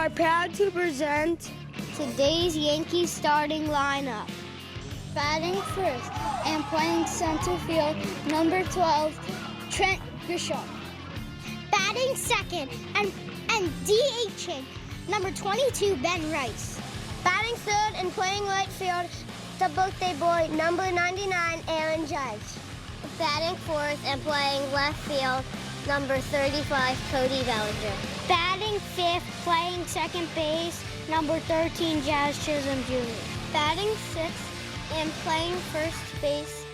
are proud to present today's Yankees starting lineup. Batting first and playing center field, number 12, Trent Grisham. Batting second and DHing, number 22, Ben Rice. Batting third and playing right field, the birthday boy, number 99, Aaron Judge. Batting fourth and playing left field, number 35, Cody Bellinger. Batting fifth, playing second base, number 13, Jazz Chisholm Jr. Batting sixth and playing first base,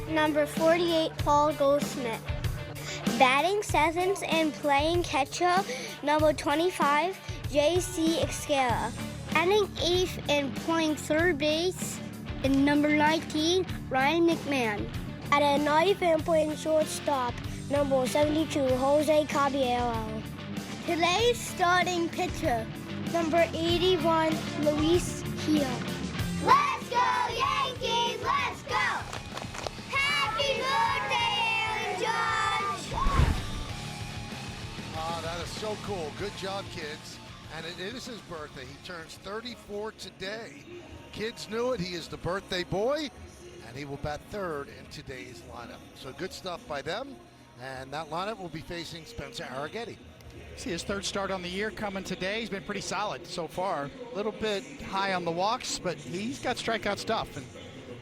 number 48, Paul Goldschmidt. Batting seventh and playing catcher, number 25, J.C. Excera. Batting eighth and playing third base, and number 19, Ryan McMahon. At a ninth and playing shortstop, number 72, Jose Caballero. Today's starting pitcher, number 81, Luis Gil. Let's go, Yankees! Let's go! Happy birthday, Aaron Judge! Oh, that is so cool. Good job, kids. And it is his birthday. He turns 34 today. Kids knew it. He is the birthday boy, and he will bat third in today's lineup. So good stuff by them. And that lineup will be facing Spencer Arrighetti. See his third start on the year coming today. He's been pretty solid so far. A little bit high on the walks, but he's got strikeout stuff. And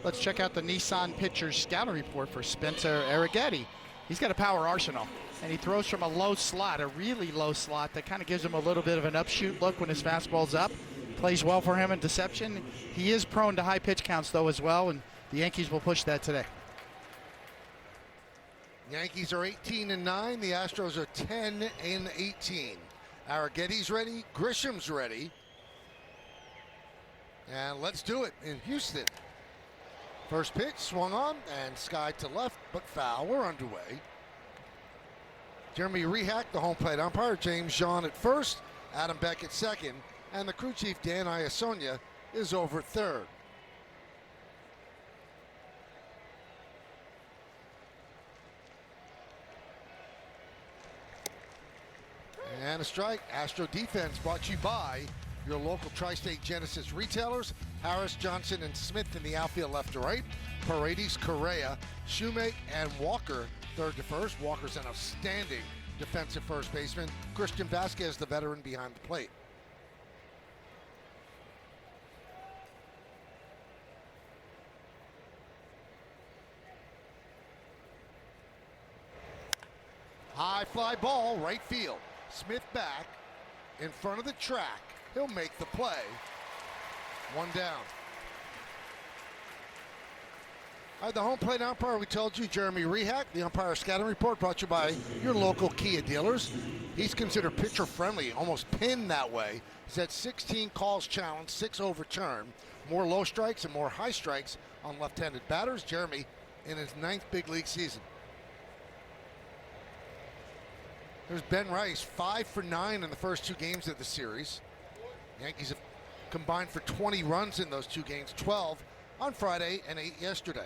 let's check out the Nissan pitcher's scouting report for Spencer Arrighetti. He's got a power arsenal, and he throws from a low slot, a really low slot that kind of gives him a little bit of an upshoot look when his fastball's up. Plays well for him in deception. He is prone to high pitch counts though as well, and the Yankees will push that today. Yankees are 18-9. The Astros are 10-18. Arrighetti's ready. Grisham's ready. And let's do it in Houston. First pitch swung on and skied to left, but foul. We're underway. Jeremy Rehak, the home plate umpire. James Jean at first. Adam Beck at second. And the crew chief, Dan Iasonia, is over third. And a strike. Astro defense brought to you by your local Tri-State Genesis retailers. Harris, Johnson, and Smith in the outfield left to right. Paredes, Correa, Shoemake, and Walker third to first. Walker's an outstanding defensive first baseman. Christian Vasquez, the veteran behind the plate. High fly ball, right field. Smith back in front of the track. He'll make the play. One down. All right, the home plate umpire, we told you, Jeremy Rehak. The umpire scouting report brought to you by your local Kia dealers. He's considered pitcher friendly, almost pinned that way. He's had 16 calls challenged, 6 overturned. More low strikes and more high strikes on left-handed batters. Jeremy in his 9th big league season. There's Ben Rice, 5 for 9 in the first 2 games of the series. Yankees have combined for 20 runs in those 2 games, 12 on Friday and 8 yesterday.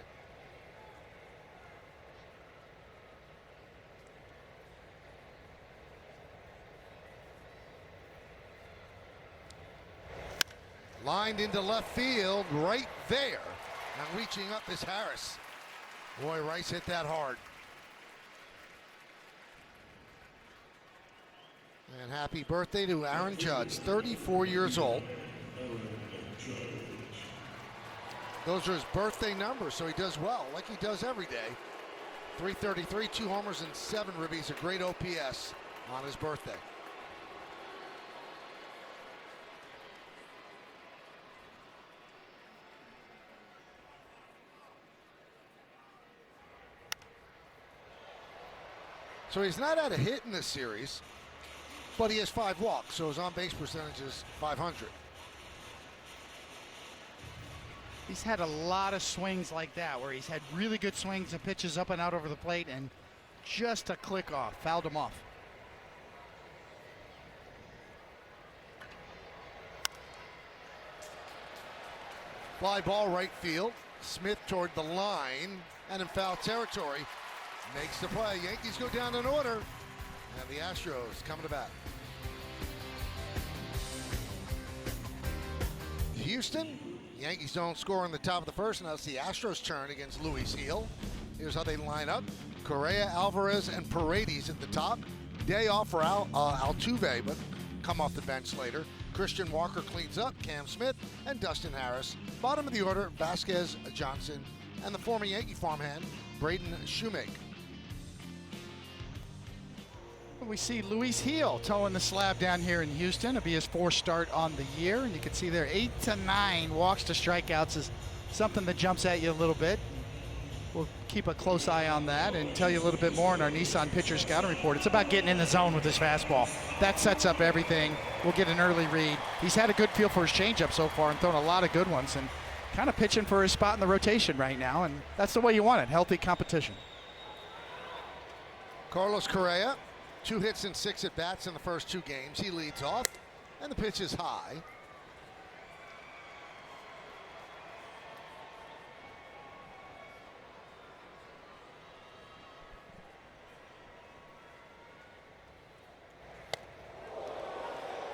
Lined into left field, right there. And reaching up is Harris. Boy, Rice hit that hard. And happy birthday to Aaron Judge, 34 years old. Those are his birthday numbers, so he does well, like he does every day. 333, 2 homers and 7 ribbies, a great OPS on his birthday. So he's not had a hit in this series, but he has 5 walks, so his on-base percentage is .500. He's had a lot of swings like that, where he's had really good swings and pitches up and out over the plate, and just a click off, fouled him off. Fly ball right field. Smith toward the line and in foul territory. Makes the play. Yankees go down in order. And the Astros coming to bat. Houston. Yankees don't score in the top of the first, and that's the Astros' turn against Luis Gil. Here's how they line up. Correa, Alvarez, and Paredes at the top. Day off for Altuve, but come off the bench later. Christian Walker cleans up, Cam Smith, and Dustin Harris. Bottom of the order, Vasquez, Johnson, and the former Yankee farmhand, Braden Shoemake. We see Luis Gil towing the slab down here in Houston. It'll be his fourth start on the year, and you can see there 8 to 9 walks to strikeouts is something that jumps at you a little bit. We'll keep a close eye on that and tell you a little bit more in our Nissan Pitcher Scouting Report. It's about getting in the zone with his fastball. That sets up everything. We'll get an early read. He's had a good feel for his changeup so far and thrown a lot of good ones and kind of pitching for his spot in the rotation right now, and that's the way you want it, healthy competition. Carlos Correa, 2 hits and 6 at-bats in the first 2 games. He leads off, and the pitch is high.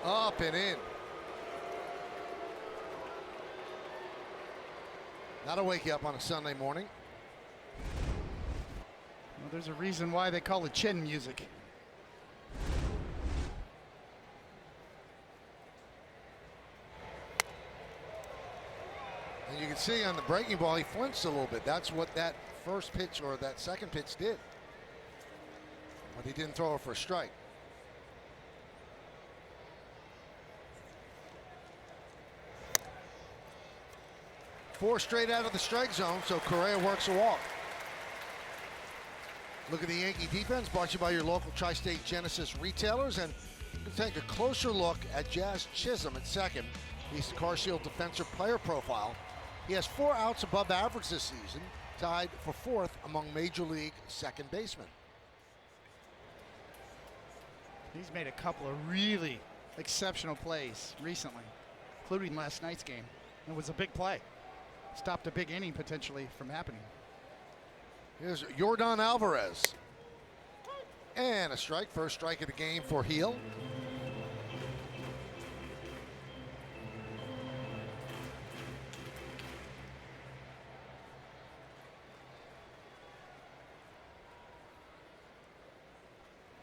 Up and in. That'll wake you up on a Sunday morning. Well, there's a reason why they call it chin music. And you can see on the breaking ball, he flinched a little bit. That's what that first pitch or that second pitch did. But he didn't throw it for a strike. Four straight out of the strike zone, so Correa works a walk. Look at the Yankee defense, brought to you by your local Tri-State Genesis retailers. And we'll take a closer look at Jazz Chisholm at second. He's the Car Shield defensive player profile. He has 4 outs above average this season, tied for 4th among Major League second basemen. He's made a couple of really exceptional plays recently, including last night's game. It was a big play. Stopped a big inning potentially from happening. Here's Yordan Alvarez. And a strike, first strike of the game for Gil.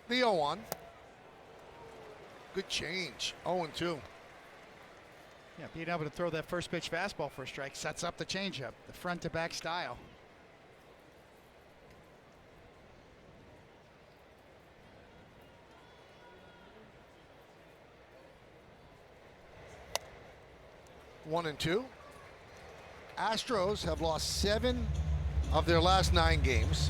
The 0-1. Good change, 0-2. Yeah, being able to throw that first pitch fastball for a strike sets up the changeup, the front to back style. One and two. Astros have lost 7 of their last 9 games.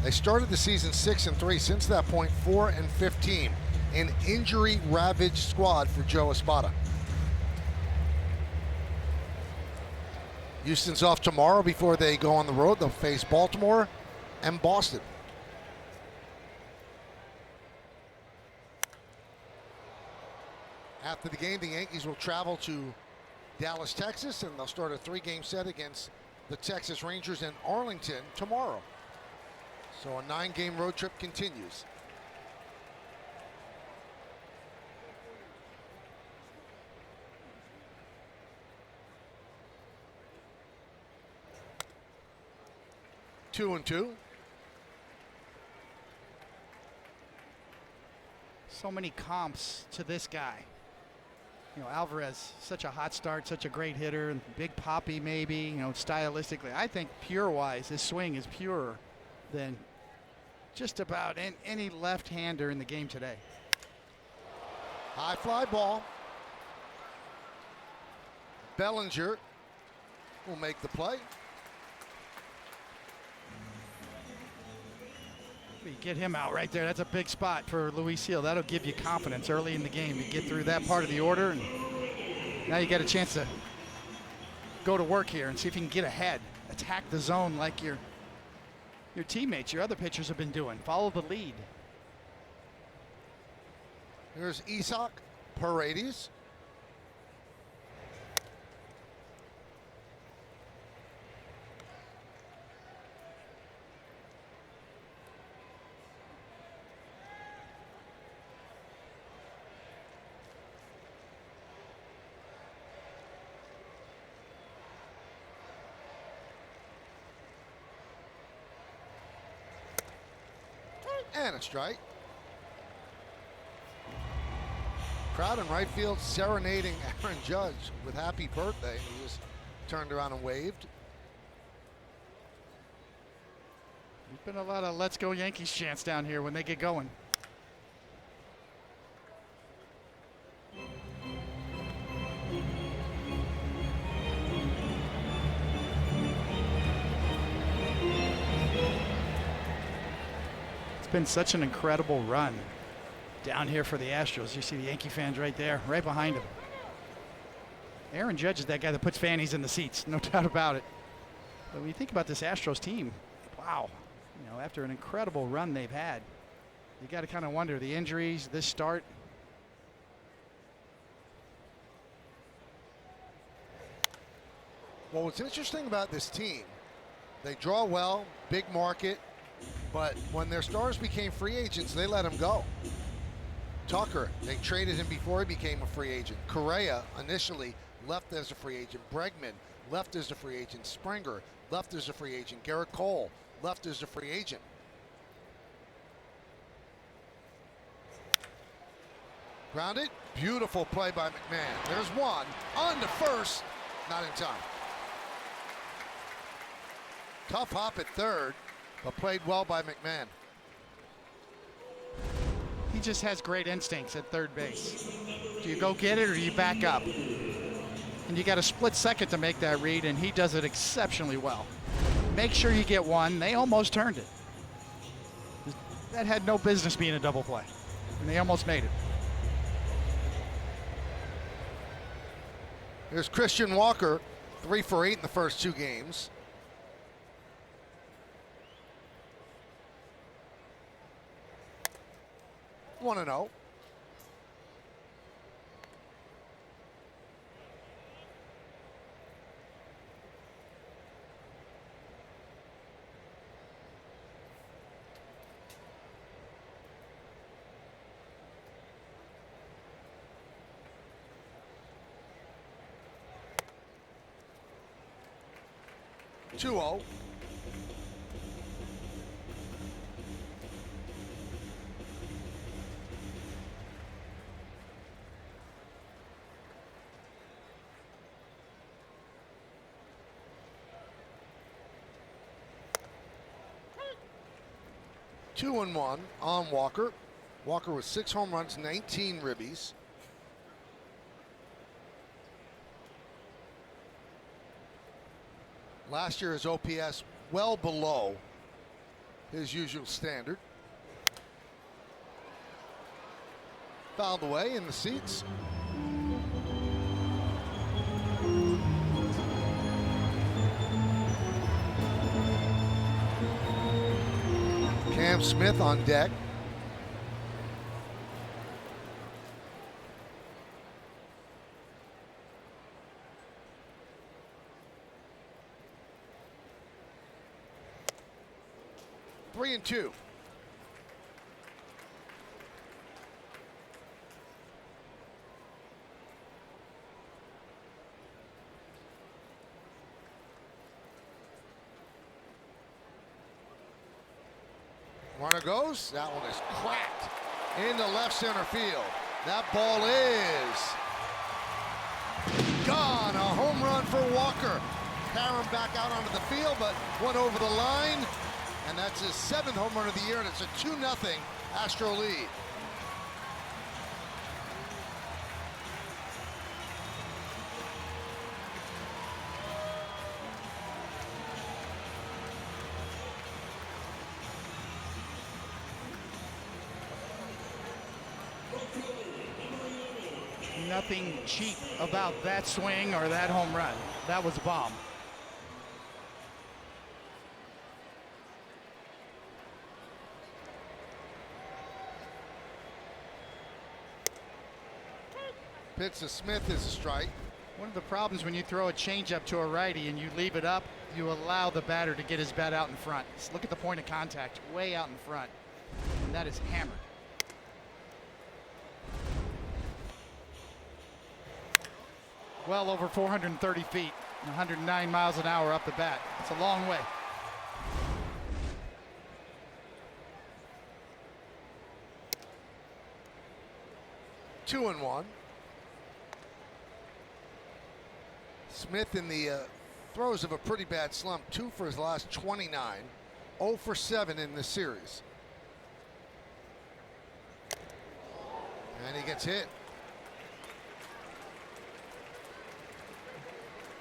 They started the season 6-3. Since that point, 4-15. An injury-ravaged squad for Joe Espada. Houston's off tomorrow before they go on the road. They'll face Baltimore and Boston. After the game, the Yankees will travel to Dallas, Texas, and they'll start a 3-game set against the Texas Rangers in Arlington tomorrow. So a 9-game road trip continues. 2-2. So many comps to this guy. You know, Alvarez, such a hot start, such a great hitter, and big poppy maybe, you know, stylistically. I think pure-wise, his swing is purer than just about any left-hander in the game today. High fly ball. Bellinger will make the play. You get him out right there. That's a big spot for Luis Gil. That'll give you confidence early in the game to get through that part of the order. And now you get a chance to go to work here and see if you can get ahead. Attack the zone like your teammates, your other pitchers have been doing. Follow the lead. Here's Isaac Paredes. And a strike. Crowd in right field serenading Aaron Judge with happy birthday. He just turned around and waved. There's been a lot of "Let's Go Yankees" chants down here when they get going. It's been such an incredible run down here for the Astros. You see the Yankee fans right there, right behind him. Aaron Judge is that guy that puts fannies in the seats, no doubt about it. But when you think about this Astros team, wow, you know, after an incredible run they've had, you got to kind of wonder the injuries, this start. Well, what's interesting about this team, they draw well, big market, but when their stars became free agents, they let them go. Tucker, they traded him before he became a free agent. Correa initially left as a free agent. Bregman left as a free agent. Springer left as a free agent. Garrett Cole left as a free agent. Grounded, beautiful play by McMahon. There's one, on to first, not in time. Tough hop at third, but played well by McMahon. He just has great instincts at third base. Do you go get it or do you back up? And you got a split second to make that read, and he does it exceptionally well. Make sure you get one. They almost turned it. That had no business being a double play, and they almost made it. Here's Christian Walker, 3 for 8 in the first 2 games. One and 0. Two 0. Two and 1 on Walker. Walker with 6 home runs, 19 ribbies. Last year his OPS well below his usual standard. Fouled away in the seats. Cam Smith on deck. Three and 2. Runner goes. That one is cracked into left center field. That ball is gone. A home run for Walker. Carry him back out onto the field, but went over the line. And that's his 7th home run of the year, and it's a 2-0 Astro lead. Nothing cheap about that swing or that home run. That was a bomb. Pitch to Smith is a strike. One of the problems when you throw a changeup to a righty and you leave it up, you allow the batter to get his bat out in front. Just look at the point of contact, way out in front. And that is hammered. Well over 430 feet, 109 miles an hour up the bat. It's a long way. 2-1. Smith in the throes of a pretty bad slump. 2 for his last 29. 0 for 7 in this series. And he gets hit.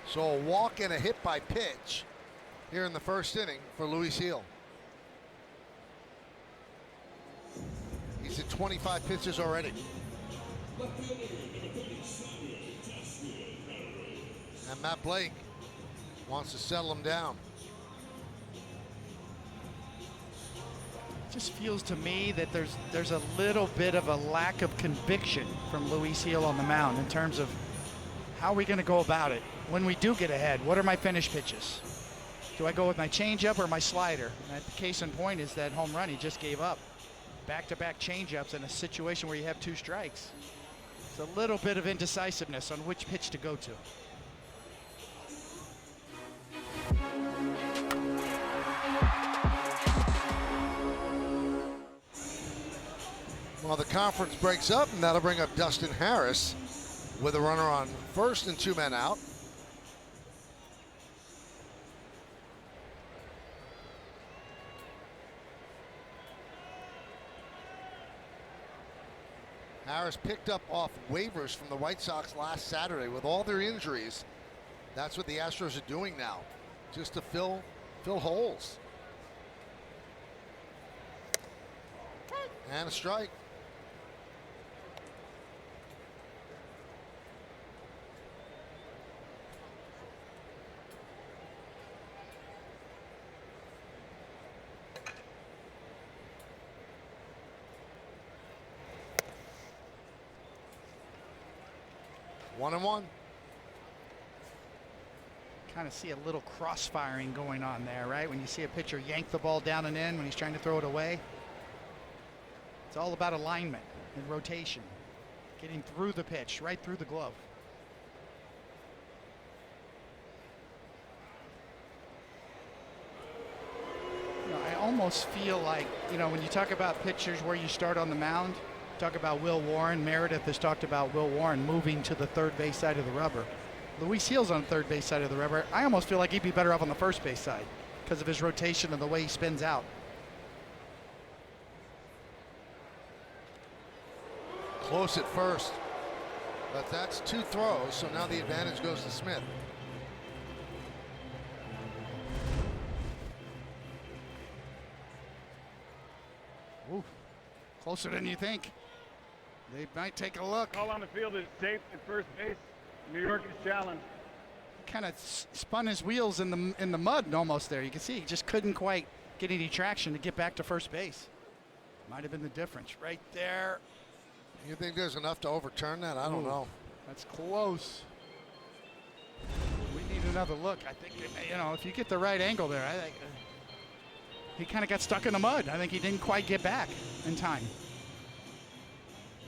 So a walk and a hit by pitch here in the first inning for Luis Gil. He's at 25 pitches already. And Matt Blake wants to settle him down. Just feels to me that there's a little bit of a lack of conviction from Luis Gil on the mound in terms of how are we going to go about it when we do get ahead. What are my finish pitches? Do I go with my changeup or my slider? And the case in point is that home run he just gave up. Back-to-back changeups in a situation where you have 2 strikes. It's a little bit of indecisiveness on which pitch to go to. Well, the conference breaks up, and that'll bring up Dustin Harris with a runner on first and 2 men out. Harris picked up off waivers from the White Sox last Saturday with all their injuries. That's what the Astros are doing now, just to fill holes. And a strike. One and one. Kind of see a little crossfiring going on there, right? When you see a pitcher yank the ball down and in when he's trying to throw it away. It's all about alignment and rotation. Getting through the pitch, right through the glove. You know, I almost feel like, you know, when you talk about pitchers where you start on the mound, talk about Will Warren. Meredith has talked about Will Warren moving to the third base side of the rubber. Luis Gil's on the third base side of the rubber. I almost feel like he'd be better off on the first base side because of his rotation and the way he spins out. Close at first, but that's 2 throws, so now the advantage goes to Smith. Ooh, closer than you think. They might take a look. Call on the field is safe at first base. New York is challenged. Kind of spun his wheels in the mud almost there. You can see he just couldn't quite get any traction to get back to first base. Might have been the difference right there. You think there's enough to overturn that? I don't know. That's close. We need another look. I think, you know, if you get the right angle there, I think he kind of got stuck in the mud. I think he didn't quite get back in time.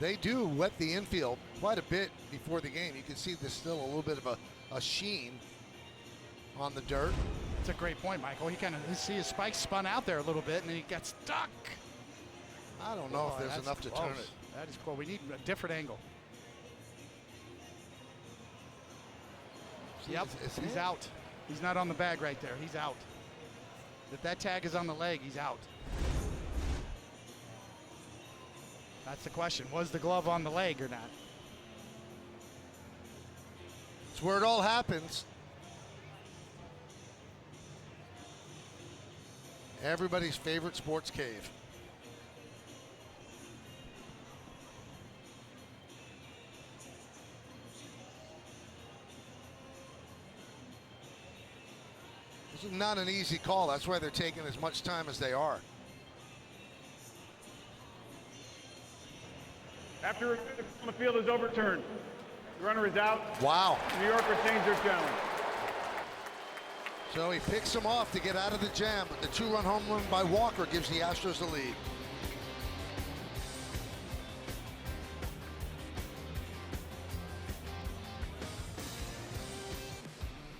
They do wet the infield quite a bit before the game. You can see there's still a little bit of a sheen on the dirt. That's a great point, Michael. He kind of see his spike spun out there a little bit, and then he got stuck. I don't know if there's enough to turn it. That is cool. We need a different angle. Yep, he's out. He's not on the bag right there. He's out. If that tag is on the leg, he's out. That's the question. Was the glove on the leg or not? It's where it all happens. Everybody's favorite sports cave. This is not an easy call. That's why they're taking as much time as they are. After on the field is overturned. The runner is out. Wow. New York retains their challenge. So he picks him off to get out of the jam, but the 2-run home run by Walker gives the Astros the lead.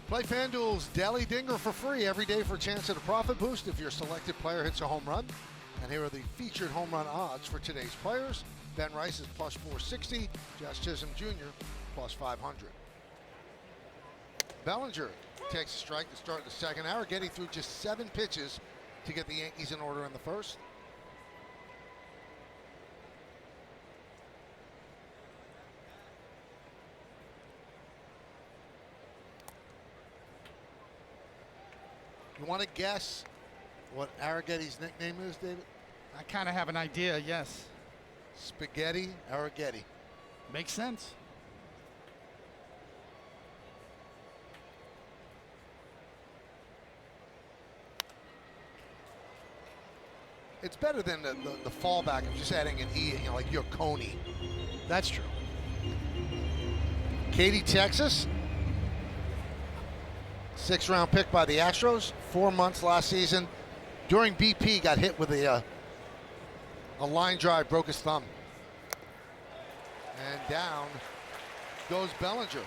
Play FanDuel's Daily Dinger for free every day for a chance at a profit boost if your selected player hits a home run. And here are the featured home run odds for today's players. Ben Rice is plus 460. Josh Chisholm Jr. plus 500. Bellinger takes a strike to start the second. Arrighetti threw just 7 pitches to get the Yankees in order in the first. You want to guess what Arrighetti's nickname is, David? I kind of have an idea, yes. Spaghetti Arrighetti. Makes sense. It's better than the fallback of just adding an E, you know, like your Coney. That's true. Katy, Texas. 6th-round pick by the Astros. 4 months last season. During BP, got hit with a line drive, broke his thumb. And down goes Bellinger.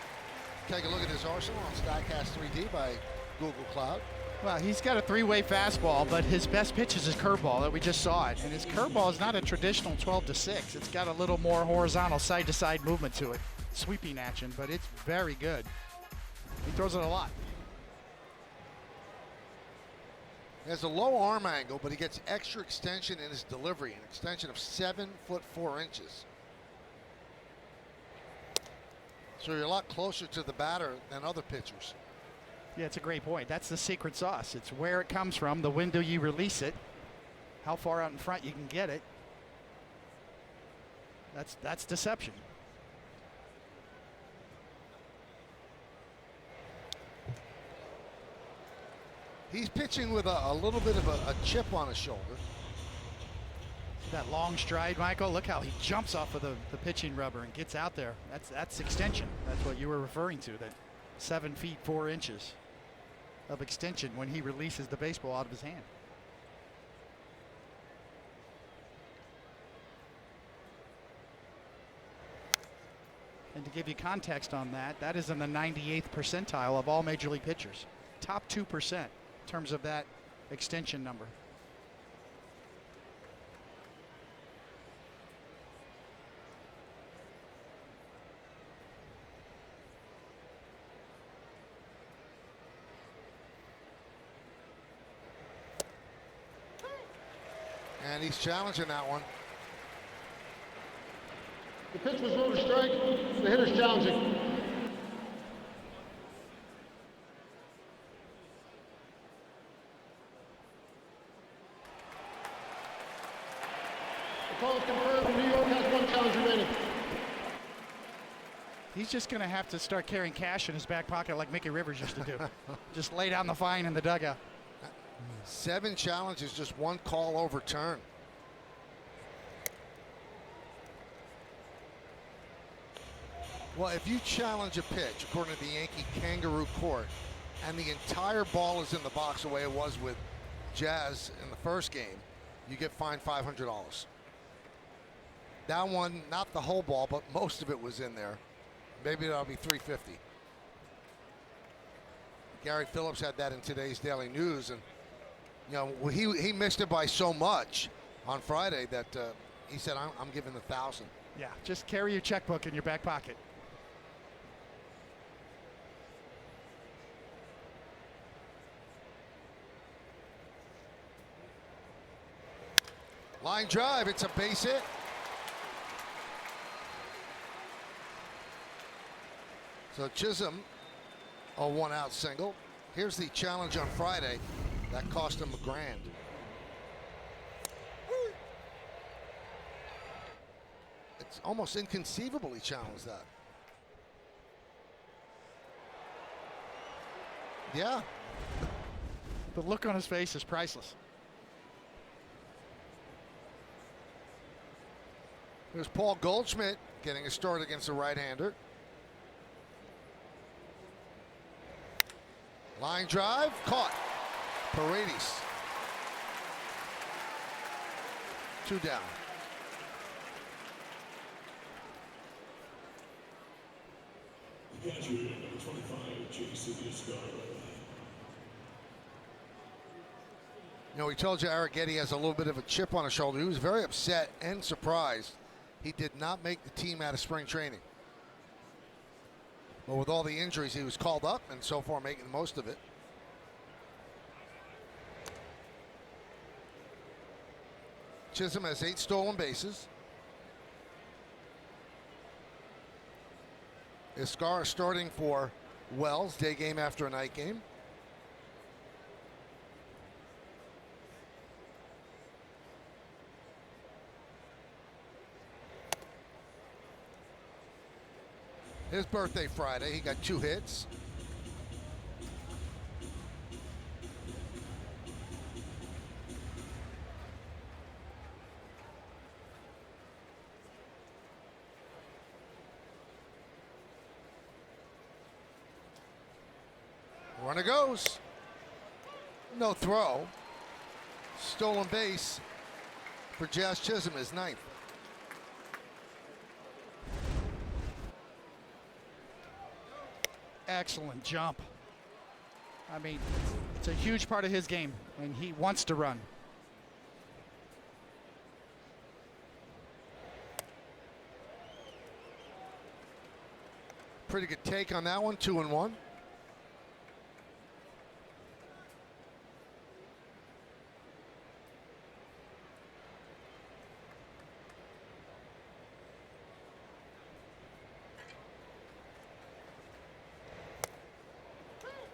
Take a look at his arsenal on StatCast 3D by Google Cloud. Well, he's got a 3-way fastball, but his best pitch is his curveball that we just saw it. And his curveball is not a traditional 12-6. It's got a little more horizontal side-to-side movement to it. Sweeping action, but it's very good. He throws it a lot. He has a low arm angle, but he gets extra extension in his delivery, an extension of 7 foot 4 inches. So you're a lot closer to the batter than other pitchers. Yeah, it's a great point. That's the secret sauce. It's where it comes from, the window you release it, how far out in front you can get it. That's deception. He's pitching with a little bit of a chip on his shoulder. That long stride, Michael. Look how he jumps off of the pitching rubber and gets out there. That's extension. That's what you were referring to, that 7 feet 4 inches of extension when he releases the baseball out of his hand. And to give you context on that, that is in the 98th percentile of all major league pitchers. Top 2% in terms of that extension number. And he's challenging that one. The pitch was ruled a strike. The hitter's challenging. The call is confirmed. New York has 1 challenge remaining. He's just going to have to start carrying cash in his back pocket like Mickey Rivers used to do. Just lay down the fine in the dugout. 7 challenges, just 1 call overturned. Well, if you challenge a pitch, according to the Yankee kangaroo court, and the entire ball is in the box the way it was with Jazz in the first game, you get fined $500. That one, not the whole ball, but most of it was in there. Maybe that'll be $350. Gary Phillips had that in today's Daily News, and you know he missed it by so much on Friday that he said, "I'm giving the 1,000." Yeah, just carry your checkbook in your back pocket. Line drive, it's a base hit. So Chisholm, a 1-out single. Here's the challenge on Friday. That cost him $1,000. It's almost inconceivable he challenged that. Yeah. The look on his face is priceless. There's Paul Goldschmidt getting a start against a right-hander. Line drive, caught. Paredes. 2 down. You know, we told you Arrighetti has a little bit of a chip on his shoulder. He was very upset and surprised he did not make the team out of spring training. But with all the injuries, he was called up and so far making the most of it. Chisholm has 8 stolen bases. Iscar starting for Wells, day game after a night game. His birthday Friday, he got 2 hits. Runner goes. No throw. Stolen base for Jazz Chisholm is 9th. Excellent jump. I mean, it's a huge part of his game, and he wants to run. Pretty good take on that one, 2-1.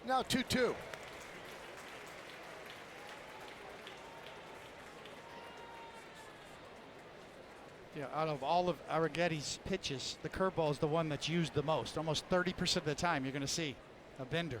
Now 2-2. Yeah, out of all of Arrigetti's pitches, the curveball is the one that's used the most. Almost 30% of the time you're going to see a bender.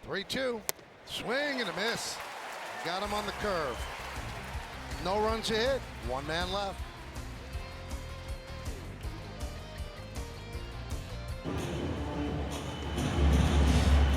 Three-two. Swing and a miss. Got him on the curve. No runs hit. 1 man left.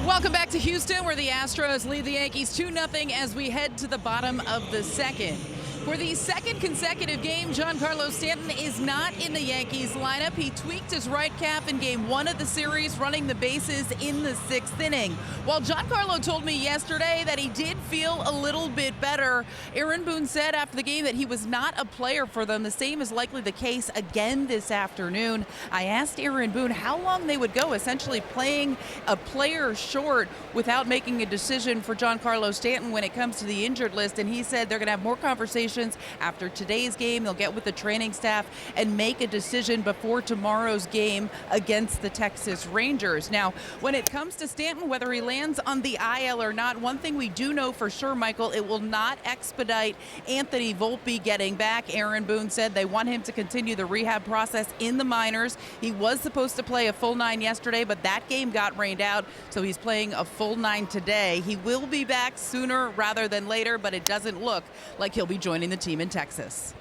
Welcome back to Houston, where the Astros lead the Yankees 2-0 as we head to the bottom of the second. For the second consecutive game, Giancarlo Stanton is not in the Yankees lineup. He tweaked his right calf in game 1 of the series, running the bases in the 6th inning. While Giancarlo told me yesterday that he did feel a little bit better, Aaron Boone said after the game that he was not a player for them. The same is likely the case again this afternoon. I asked Aaron Boone how long they would go, essentially playing a player short without making a decision for Giancarlo Stanton when it comes to the injured list, and he said they're going to have more conversations after today's game. They'll get with the training staff and make a decision before tomorrow's game against the Texas Rangers. Now, when it comes to Stanton, whether he lands on the IL or not, one thing we do know for sure, Michael, it will not expedite Anthony Volpe getting back. Aaron Boone said they want him to continue the rehab process in the minors. He was supposed to play a full 9 yesterday, but that game got rained out, so he's playing a full 9 today. He will be back sooner rather than later, but it doesn't look like he'll be joining the team in Texas.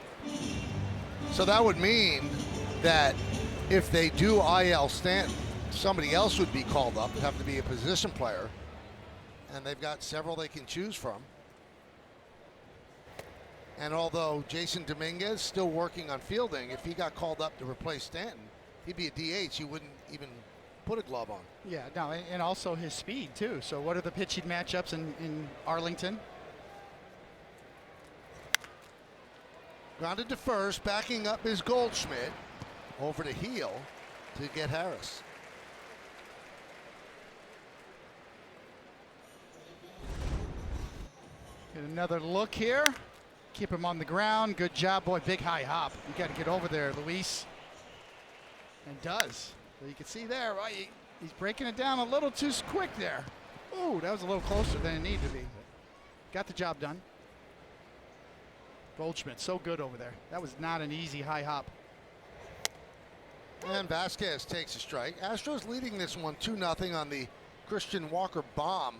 So that would mean that if they do IL Stanton, somebody else would be called up. It'd have to be a position player, and they've got several they can choose from. And although Jason Dominguez still working on fielding, if he got called up to replace Stanton, he'd be a DH. He wouldn't even put a glove on. Yeah, no, and also his speed too. So what are the pitching matchups in Arlington? Grounded to first, backing up is Goldschmidt. Over to heel to get Harris. Get another look here. Keep him on the ground. Good job, boy. Big high hop. You got to get over there, Luis. And does. So you can see there, right? He's breaking it down a little too quick there. Ooh, that was a little closer than it needed to be. Got the job done. Goldschmidt, so good over there. That was not an easy high hop. And Vasquez takes a strike. Astros leading this one 2-0 on the Christian Walker bomb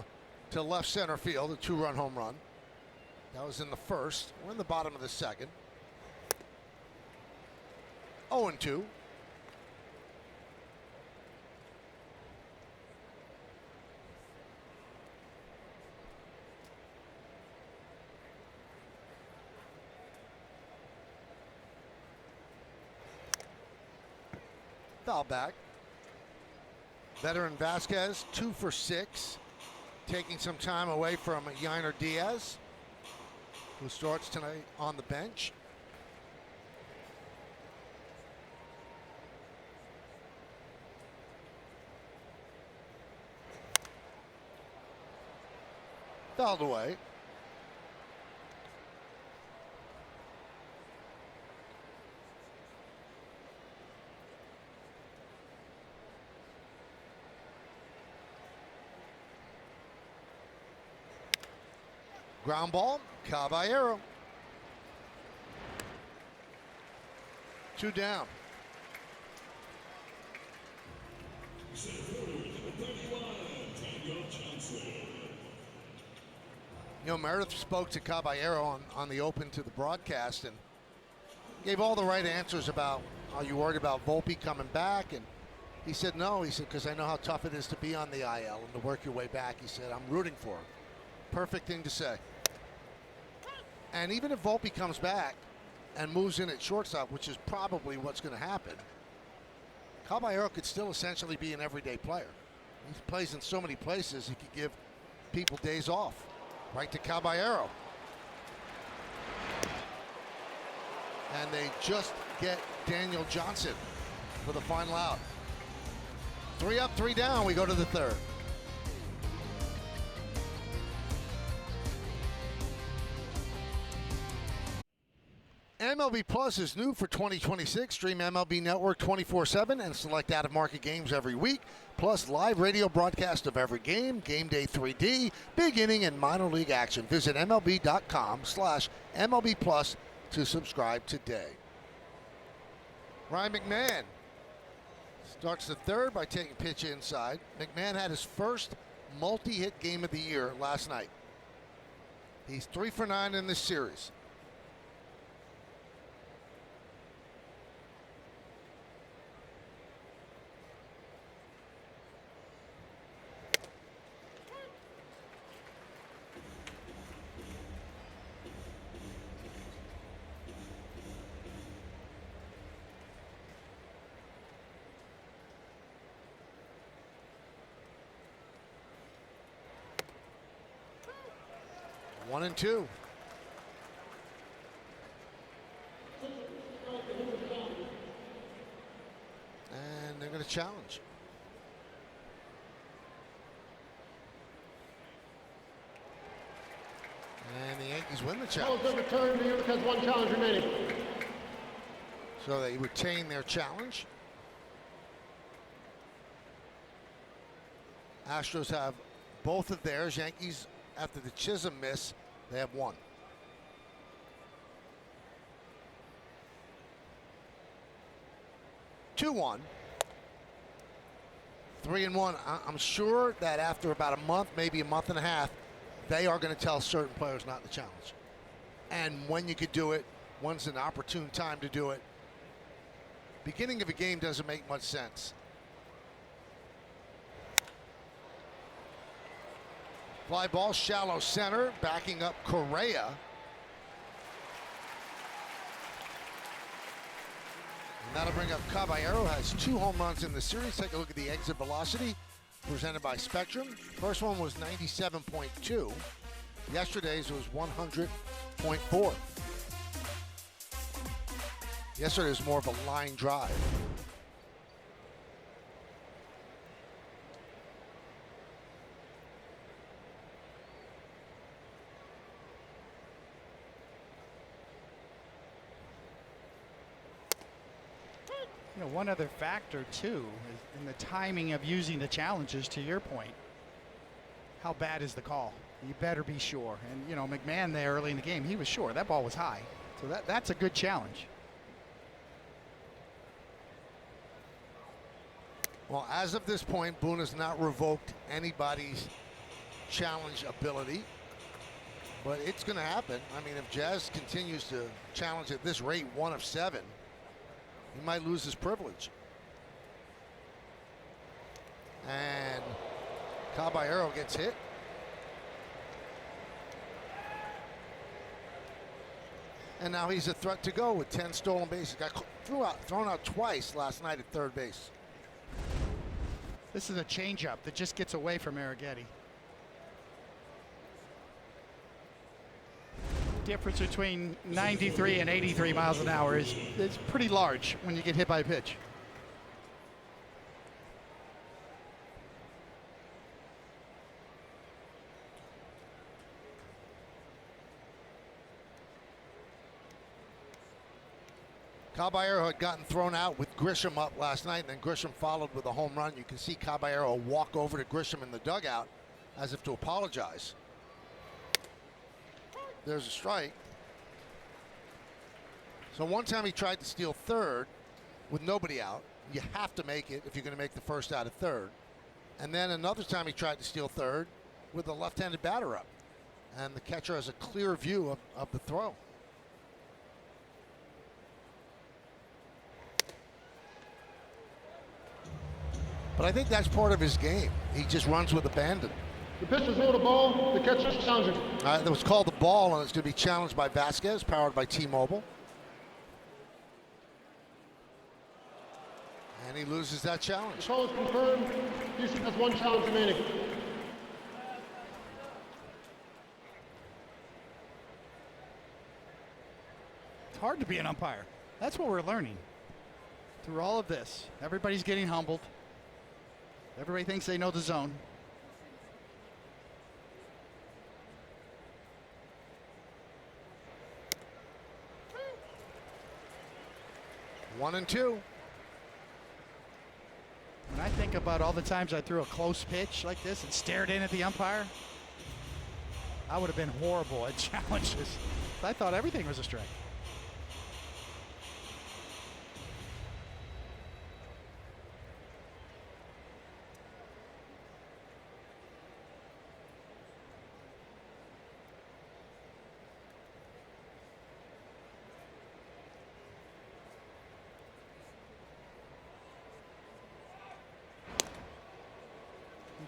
to left center field, a 2-run home run. That was in the first. We're in the bottom of the second. 0-2. Foul back. Veteran Vasquez, 2 for 6. Taking some time away from Yainer Diaz, who starts tonight on the bench. Fouled away. Ground ball, Caballero. 2 down. You know, Meredith spoke to Caballero on the open to the broadcast and gave all the right answers about, are you worried about Volpe coming back? And he said no. He said, because I know how tough it is to be on the IL and to work your way back. He said, I'm rooting for him. Perfect thing to say. And even if Volpe comes back and moves in at shortstop, which is probably what's going to happen, Caballero could still essentially be an everyday player. He plays in so many places, he could give people days off. Right to Caballero. And they just get Daniel Johnson for the final out. 3 up, 3 down. We go to the 3rd. MLB Plus is new for 2026. Stream MLB Network 24/7 and select out-of-market games every week. Plus live radio broadcast of every game, game day 3D, big inning, and minor league action. Visit MLB.com/MLB Plus to subscribe today. Ryan McMahon starts the 3rd by taking pitch inside. McMahon had his first multi-hit game of the year last night. He's 3 for 9 in this series. One and 2. And they're going to challenge. And the Yankees win the challenge. Calls overturned. The Yankees has 1 challenge remaining. So they retain their challenge. Astros have both of theirs. Yankees, after the Chisholm miss, they have 1. Two 1. 3-1. I'm sure that after about a month, maybe a month and a half, they are going to tell certain players not to challenge. And when you could do it, when's an opportune time to do it. Beginning of a game doesn't make much sense. Fly ball, shallow center, backing up Correa. And that'll bring up Caballero, has 2 home runs in the series. Take a look at the exit velocity presented by Spectrum. First one was 97.2. Yesterday's was 100.4. Yesterday was more of a line drive. You know, one other factor too is in the timing of using the challenges. To your point, how bad is the call? You better be sure. And you know, McMahon there early in the game, he was sure that ball was high, so that's a good challenge. Well, as of this point, Boone has not revoked anybody's challenge ability, but it's going to happen. I mean, if Jazz continues to challenge at this rate, 1 of 7, he might lose his privilege. And Caballero gets hit. And now he's a threat to go with 10 stolen bases. Got thrown out twice last night at third base. This is a changeup that just gets away from Arrighetti. Difference between 93 and 83 miles an hour is pretty large when you get hit by a pitch. Caballero had gotten thrown out with Grisham up last night, and then Grisham followed with a home run. You can see Caballero walk over to Grisham in the dugout as if to apologize. There's a strike. So one time he tried to steal third with nobody out. You have to make it if you're going to make the first out of third. And then another time he tried to steal third with a left-handed batter up. And the catcher has a clear view of the throw. But I think that's part of his game. He just runs with abandon. The pitcher's ruled a ball. The catcher's challenging. That was called the ball, and it's going to be challenged by Vasquez, powered by T-Mobile. And he loses that challenge. The call is confirmed. Houston has one challenge remaining. It's hard to be an umpire. That's what we're learning. Through all of this, everybody's getting humbled. Everybody thinks they know the zone. One and two. When I think about all the times I threw a close pitch like this and stared in at the umpire, I would have been horrible at challenges. I thought everything was a strike.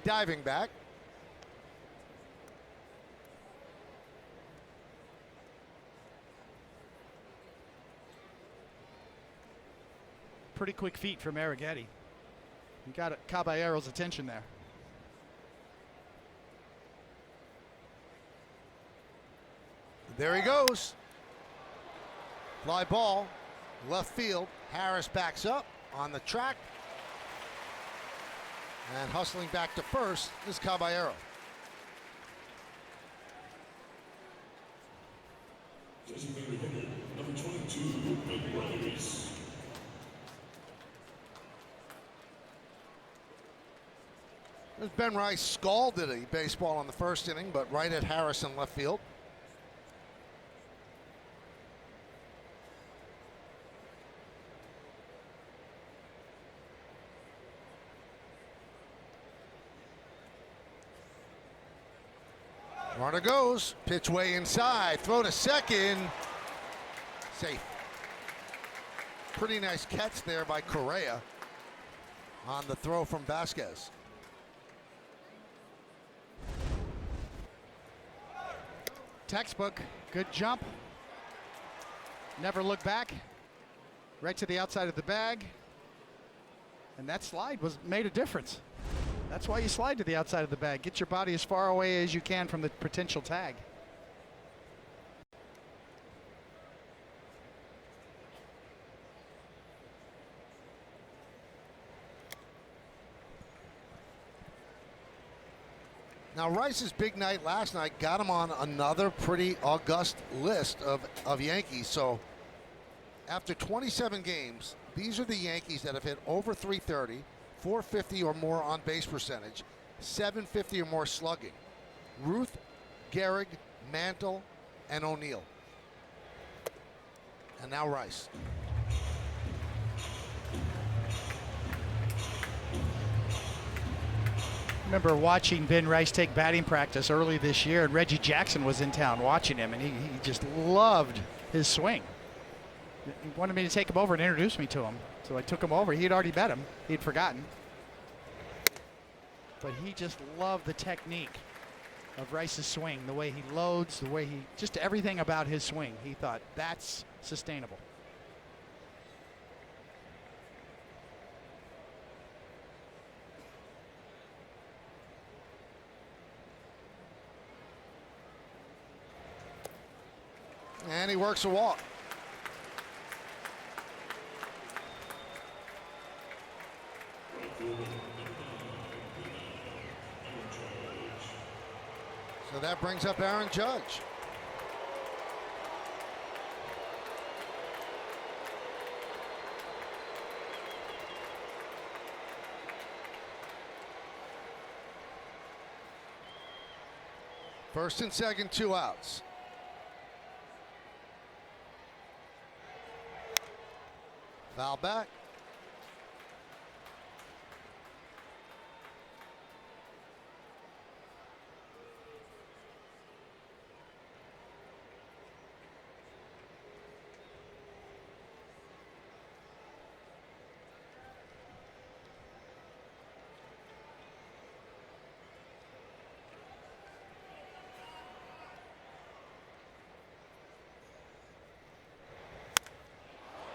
Diving back. Pretty quick feet from Arrighetti. He got Caballero's attention there. There he goes. Fly ball, left field. Harris backs up on the track. And hustling back to first is Caballero. Number 22, Ben Rice. There's Ben Rice scalded a baseball in the first inning, but right at Harris in left field. Runner goes, pitch way inside, throw to second, safe. Pretty nice catch there by Correa on the throw from Vasquez. Textbook, good jump. Never look back. Right to the outside of the bag. And that slide made a difference. That's why you slide to the outside of the bag. Get your body as far away as you can from the potential tag. Now Rice's big night last night got him on another pretty august list of Yankees. So after 27 games, these are the Yankees that have hit over 330, 450 or more on base percentage, 750 or more slugging. Ruth, Gehrig, Mantle, and O'Neill. And now Rice. I remember watching Ben Rice take batting practice early this year, and Reggie Jackson was in town watching him, and he just loved his swing. He wanted me to take him over and introduce me to him. So I took him over. He had already met him. He'd forgotten. But he just loved the technique of Rice's swing, the way he loads, the way just everything about his swing. He thought that's sustainable. And he works a walk. So that brings up Aaron Judge. First and second, 2 outs. Foul back.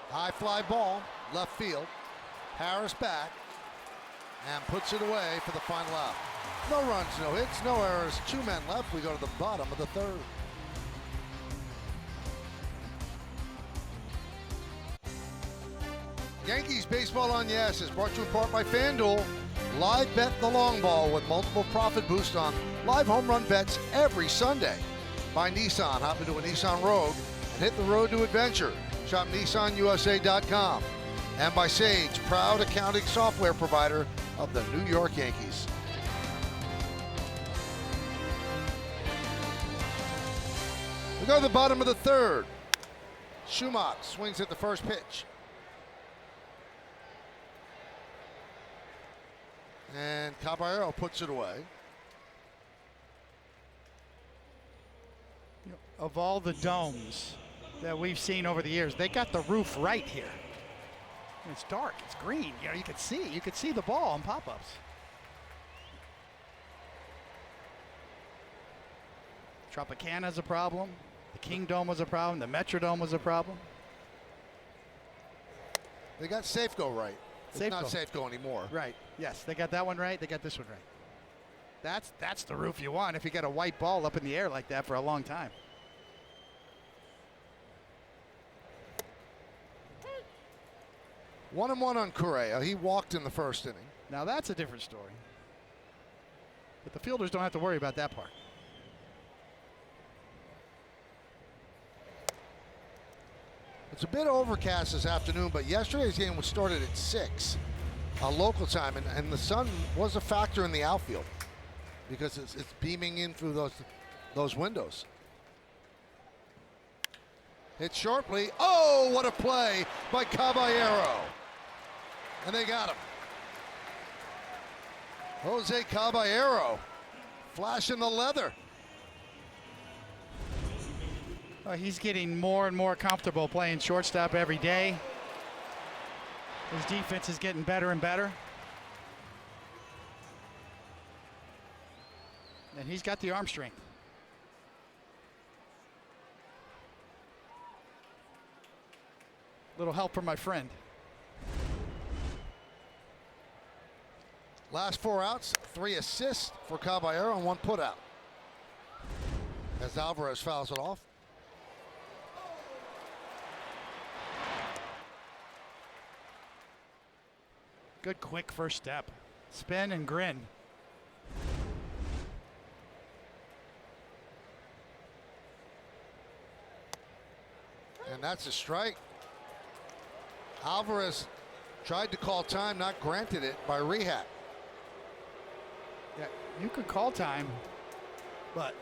High fly ball, left field. Harris back and puts it away for the final out. No runs, no hits, no errors. 2 men left. We go to the bottom of the third. Yankees Baseball on Yes is brought to you in part by FanDuel. Live bet the long ball with multiple profit boosts on live home run bets every Sunday. By Nissan, hop into a Nissan Rogue and hit the road to adventure. Shop NissanUSA.com. And by Sage, proud accounting software provider of the New York Yankees. We go to the bottom of the third. Schumacher swings at the first pitch. And Caballero puts it away. Of all the domes that we've seen over the years, they got the roof right here. It's dark, it's green. You know, you could see the ball on pop-ups. Tropicana's a problem. The King Dome was a problem. The Metrodome was a problem. They got Safeco right. It's Safeco. not Safeco anymore. Right. Yes, they got that one right. They got this one right. That's the roof you want if you got a white ball up in the air like that for a long time. One and one on Correa. He walked in the first inning. Now that's a different story. But the fielders don't have to worry about that part. It's a bit overcast this afternoon, but yesterday's game was started at 6 local time, and the sun was a factor in the outfield because it's beaming in through those windows. Hit sharply. Oh, what a play by Caballero. And they got him. Jose Caballero flashing the leather. He's getting more and more comfortable playing shortstop every day. His defense is getting better and better. And he's got the arm strength. Little help from my friend. Last 4 outs, 3 assists for Caballero and 1 putout. As Alvarez fouls it off. Good quick first step. Spin and grin. And that's a strike. Alvarez tried to call time, not granted it by Rehak. Yeah, you could call time, but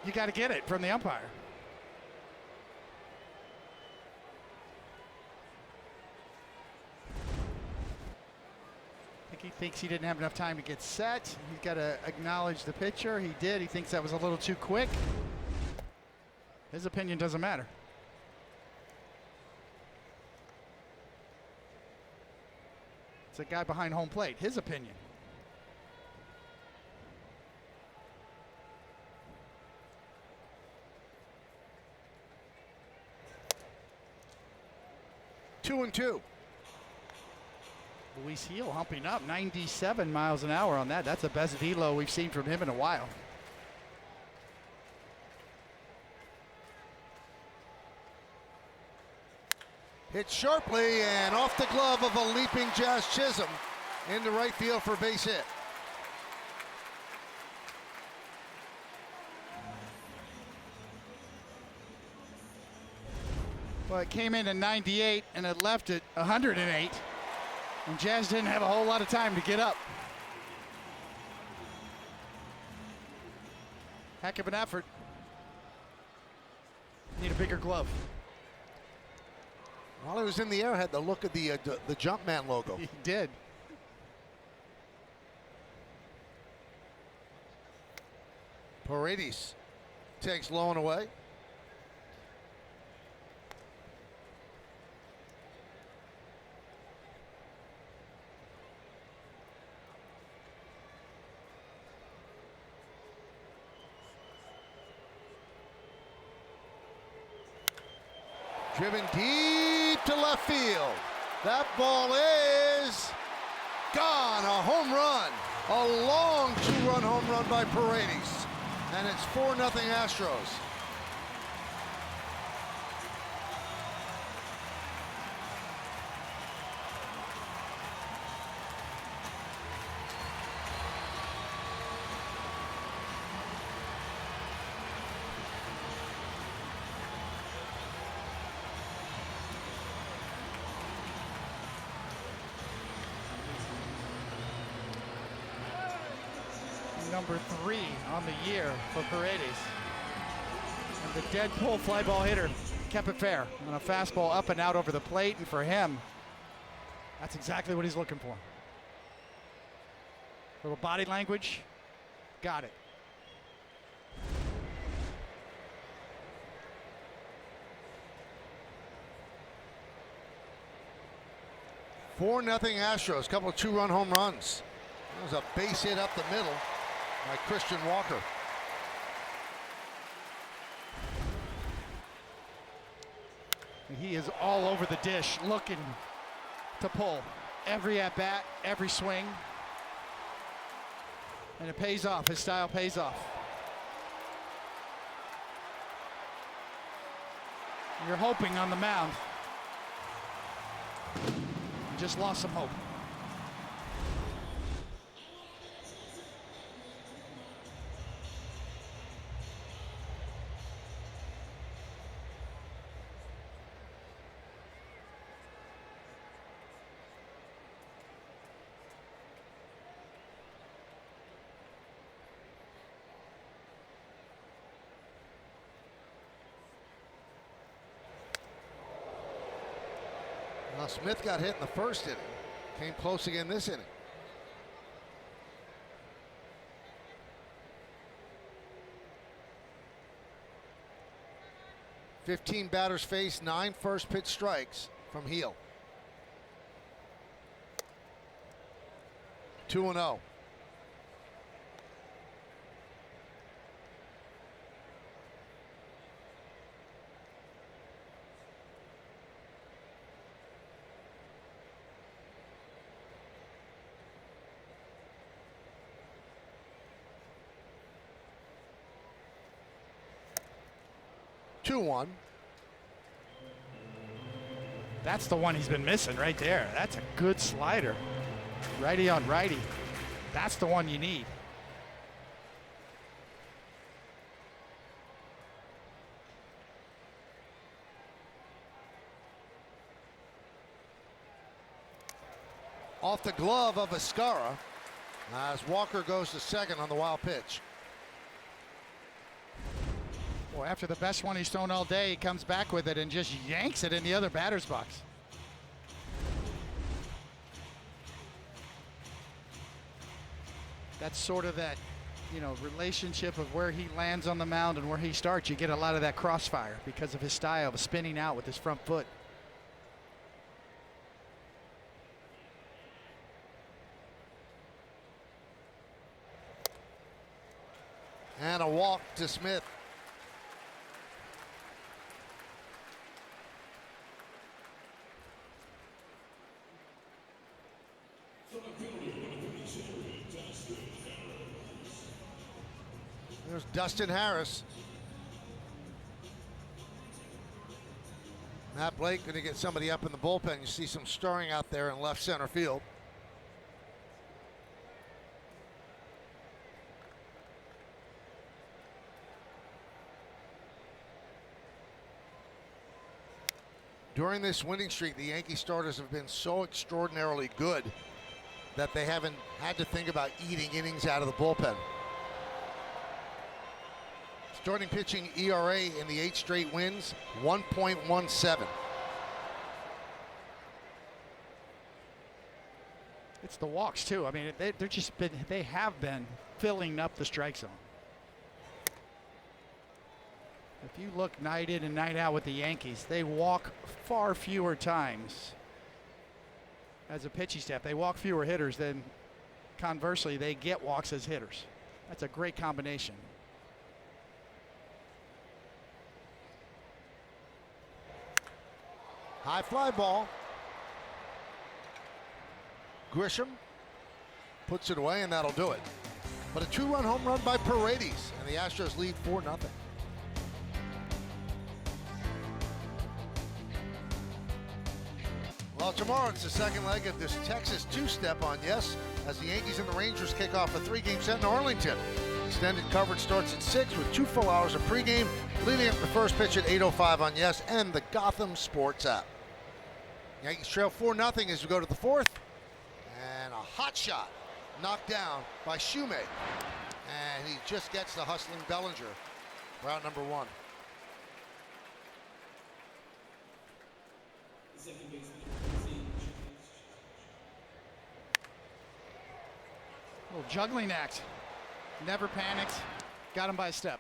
you got to get it from the umpire. I think he thinks he didn't have enough time to get set. He's got to acknowledge the pitcher. He did. He thinks that was a little too quick. His opinion doesn't matter. It's a guy behind home plate. His opinion. Two and two. Luis Heel humping up 97 miles an hour on that. That's the best velo we've seen from him in a while. Hit sharply and off the glove of a leaping Jazz Chisholm into right field for a base hit. Well, it came in 98 and it left at 108. And Jazz didn't have a whole lot of time to get up. Heck of an effort. Need a bigger glove. While he was in the air, had the look of the Jumpman logo. He did. Paredes takes low and away. Driven deep to left field. That ball is gone. A home run. A long two-run home run by Paredes. And it's 4-0 Astros. Number 3 on the year for Paredes. And the dead pull fly ball hitter kept it fair on a fastball up and out over the plate, and for him, that's exactly what he's looking for. Little body language, got it. Four nothing Astros. Couple of two-run home runs. That was a base hit up the middle by Christian Walker. And he is all over the dish, looking to pull. Every at-bat, every swing. And it pays off. His style pays off. You're hoping on the mound. Just lost some hope. Now Smith got hit in the first inning. Came close again this inning. "15 batters faced, 9 first pitch strikes from Heel. 2-0. That's the one he's been missing right there. That's a good slider. Righty on righty. That's the one you need. Off the glove of Vizcarra as Walker goes to second on the wild pitch. Well, after the best one he's thrown all day, he comes back with it and just yanks it in the other batter's box. That's sort of that, relationship of where he lands on the mound and where he starts. You get a lot of that crossfire because of his style of spinning out with his front foot. And a walk to Smith. There's Dustin Harris. Matt Blake going to get somebody up in the bullpen. You see some stirring out there in left center field. During this winning streak, the Yankee starters have been so extraordinarily good that they haven't had to think about eating innings out of the bullpen. Starting pitching ERA in the 8 straight wins, 1.17. It's the walks too. I mean, they have been filling up the strike zone. If you look night in and night out with the Yankees, they walk far fewer times as a pitching staff. They walk fewer hitters than, conversely, they get walks as hitters. That's a great combination. High fly ball. Grisham puts it away, and that'll do it. But a 2-run home run by Paredes, and the Astros lead 4-0. Well, tomorrow it's the second leg of this Texas two-step on Yes, as the Yankees and the Rangers kick off a 3-game set in Arlington. Extended coverage starts at 6 with 2 full hours of pregame, leading up to the first pitch at 8:05 on Yes and the Gotham Sports app. Yankees trail 4-0 as we go to the 4th. And a hot shot knocked down by Shume. And he just gets the hustling Bellinger for out number 1. Little juggling act. Never panicked. Got him by a step.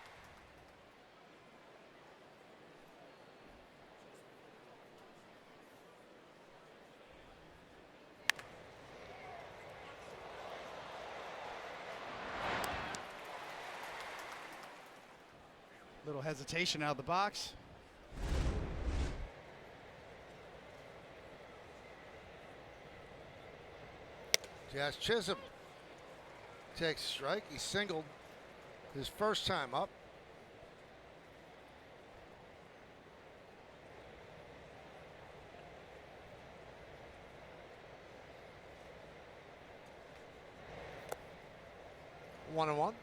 Little hesitation out of the box. Jazz Chisholm takes a strike. He singled his first time up. One and one.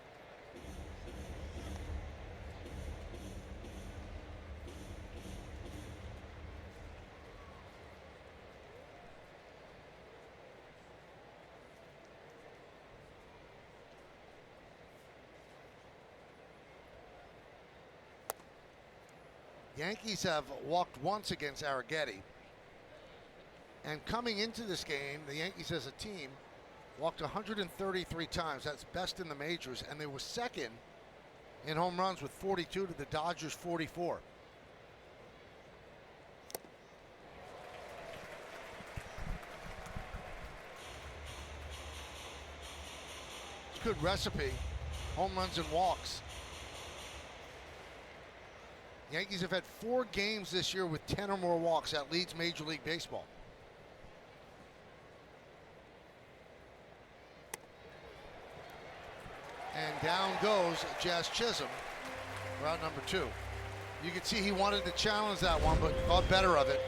Yankees have walked once against Arrighetti. And coming into this game, the Yankees as a team walked 133 times. That's best in the majors. And they were second in home runs with 42 to the Dodgers 44. It's a good recipe. Home runs and walks. Yankees have had 4 games this year with 10 or more walks. That leads Major League Baseball. And down goes Jazz Chisholm, round number 2. You can see he wanted to challenge that one, but thought better of it.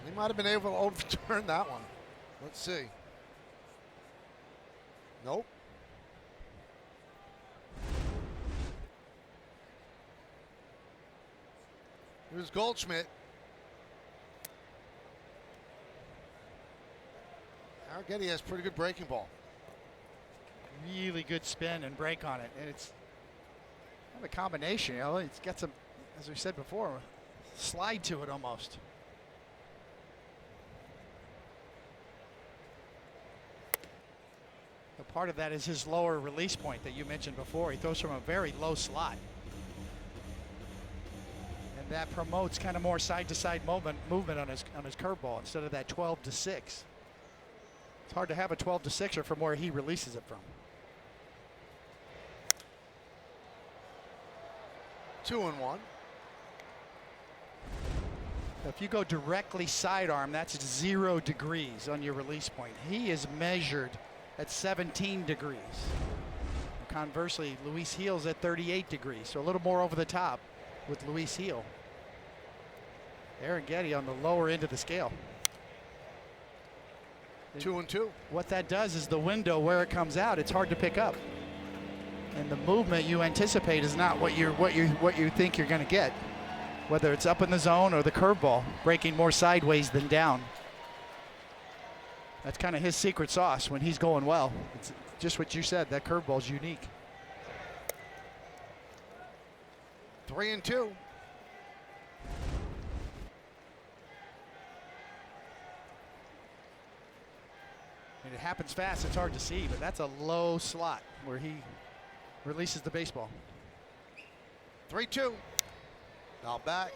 He might have been able to overturn that one. Let's see. Nope. Here's Goldschmidt. Arrighetti has pretty good breaking ball. Really good spin and break on it. And it's kind of a combination, you know. It's got some, as we said before, slide to it almost. Part of that is his lower release point that you mentioned before. He throws from a very low slot. And that promotes kind of more side-to-side movement on his curveball instead of that 12-6. It's hard to have a 12-6er from where he releases it from. 2-1. If you go directly sidearm, that's 0 degrees on your release point. He is measured at 17 degrees. Conversely, Luis Gil's at 38 degrees, so a little more over the top with Luis Gil. Arrighetti on the lower end of the scale. 2-2. What that does is the window where it comes out, it's hard to pick up. And the movement you anticipate is not what you think you're going to get, whether it's up in the zone or the curveball, breaking more sideways than down. That's kind of his secret sauce when he's going well. It's just what you said, that curveball's unique. 3-2. And it happens fast, it's hard to see, but that's a low slot where he releases the baseball. 3-2. Now back.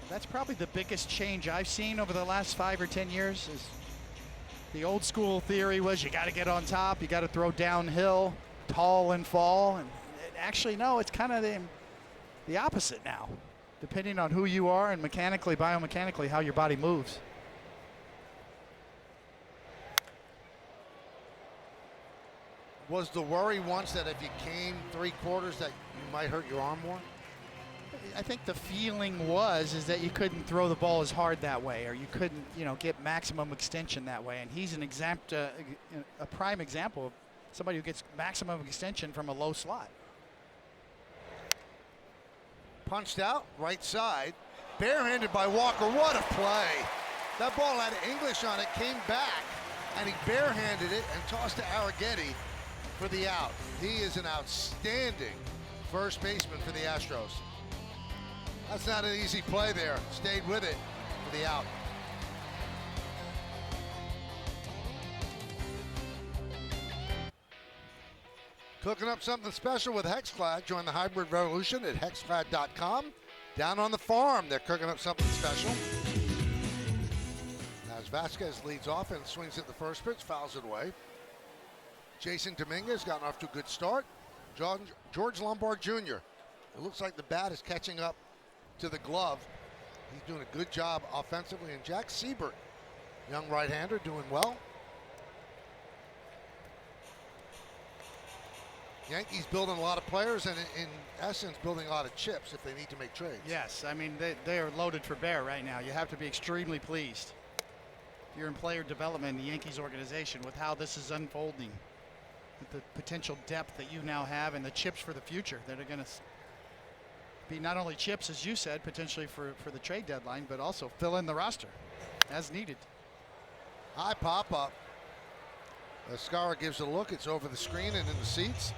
That's probably the biggest change I've seen over the last 5 or 10 years. Is the old school theory was you got to get on top, you got to throw downhill, tall and fall. And actually, no, it's kind of the opposite now, depending on who you are and mechanically, biomechanically, how your body moves. Was the worry once that if you came 3/4 that you might hurt your arm more? I think the feeling is that you couldn't throw the ball as hard that way, or you couldn't, get maximum extension that way. And he's a prime example of somebody who gets maximum extension from a low slot. Punched out, right side, barehanded by Walker. What a play! That ball had English on it, came back, and he barehanded it and tossed to Arrighetti for the out. He is an outstanding first baseman for the Astros. That's not an easy play there. Stayed with it for the out. Cooking up something special with Hexclad. Join the hybrid revolution at hexclad.com. Down on the farm, they're cooking up something special. As Vasquez leads off and swings at the first pitch, fouls it away. Jason Dominguez gotten off to a good start. George Lombard Jr. It looks like the bat is catching up to the glove. He's doing a good job offensively. And Jack Siebert, young right-hander, doing well. Yankees building a lot of players and in essence building a lot of chips if they need to make trades. Yes, I mean they are loaded for bear right now. You have to be extremely pleased. You're in player development in the Yankees organization with how this is unfolding, with the potential depth that you now have and the chips for the future that are going to be not only chips, as you said, potentially for the trade deadline, but also fill in the roster as needed. High pop-up. Escara gives it a look. It's over the screen and in the seats.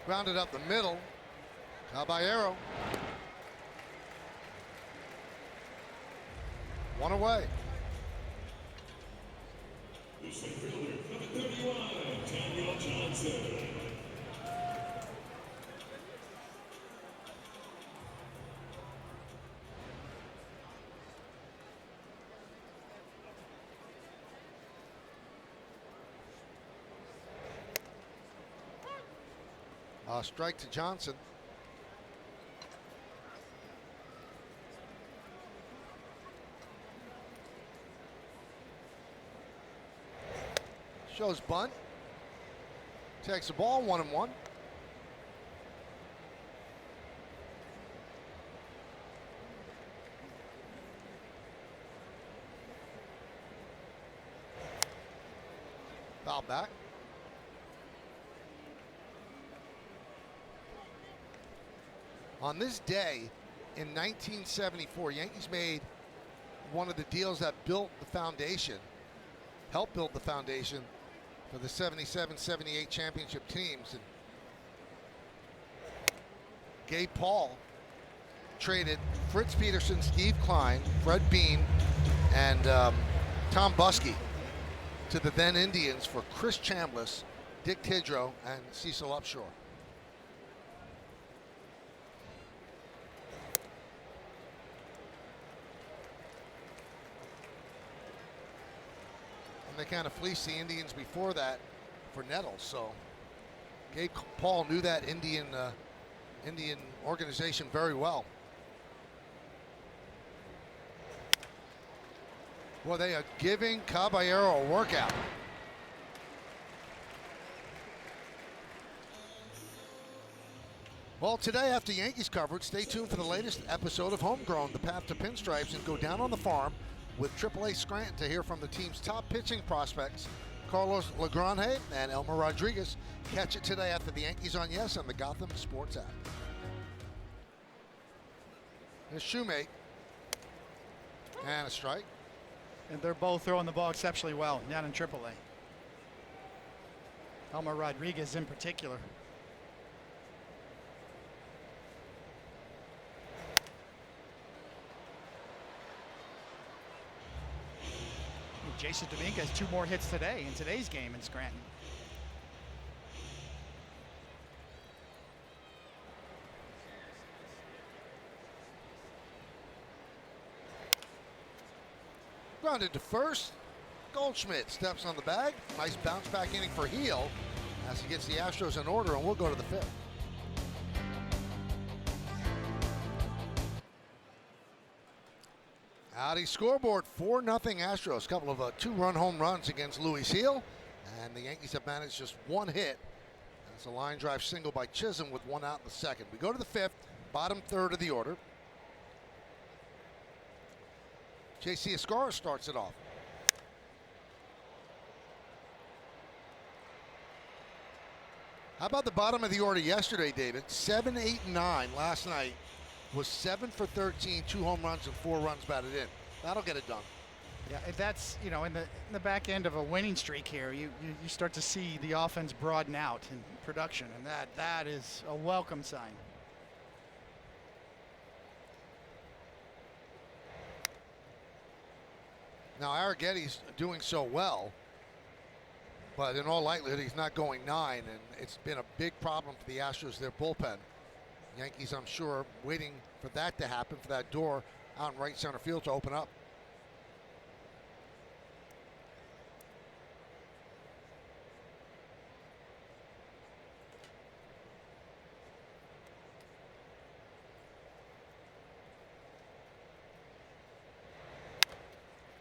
Grounded up the middle. Caballero. One away. The center fielder, number 31, Daniel Johnson. Strike to Johnson. Shows bunt. Takes the ball, 1-1. Foul back. On this day in 1974, Yankees made one of the deals that built the foundation, helped build the foundation for the 77-78 championship teams. And Gabe Paul traded Fritz Peterson, Steve Klein, Fred Bean, and Tom Buskey to the then Indians for Chris Chambliss, Dick Tidrow, and Cecil Upshaw. kind of fleeced the Indians before that for Nettles. So Gabe Paul knew that Indian organization very well. Well, they are giving Caballero a workout. Well, today after Yankees coverage, stay tuned for the latest episode of Homegrown, The Path to Pinstripes, and go down on the farm with AAA Scranton to hear from the team's top pitching prospects, Carlos Legrande and Elmer Rodriguez. Catch it today after the Yankees on Yes on the Gotham Sports app. Here's Shoemake. And a strike. And they're both throwing the ball exceptionally well down in AAA. Elmer Rodriguez in particular. Jason Dominguez 2 more hits today in today's game in Scranton. Grounded to first. Goldschmidt steps on the bag. Nice bounce back inning for Heel as he gets the Astros in order, and we'll go to the 5th. Audi scoreboard, 4-0 Astros. A couple of 2-run home runs against Luis Heel, and the Yankees have managed just 1 hit. That's a line drive single by Chisholm with 1 out in the 2nd. We go to the 5th, bottom 3rd of the order. J.C. Escobar starts it off. How about the bottom of the order yesterday, David? 7, 8, and 9 last night. Was 7 for 13, 2 home runs and 4 runs batted in. That'll get it done. Yeah, that's, you know, in the back end of a winning streak here, you start to see the offense broaden out in production, and that is a welcome sign. Now Arrigetti's doing so well, but in all likelihood he's not going 9, and it's been a big problem for the Astros, their bullpen. Yankees, I'm sure, waiting for that to happen, for that door out in right center field to open up.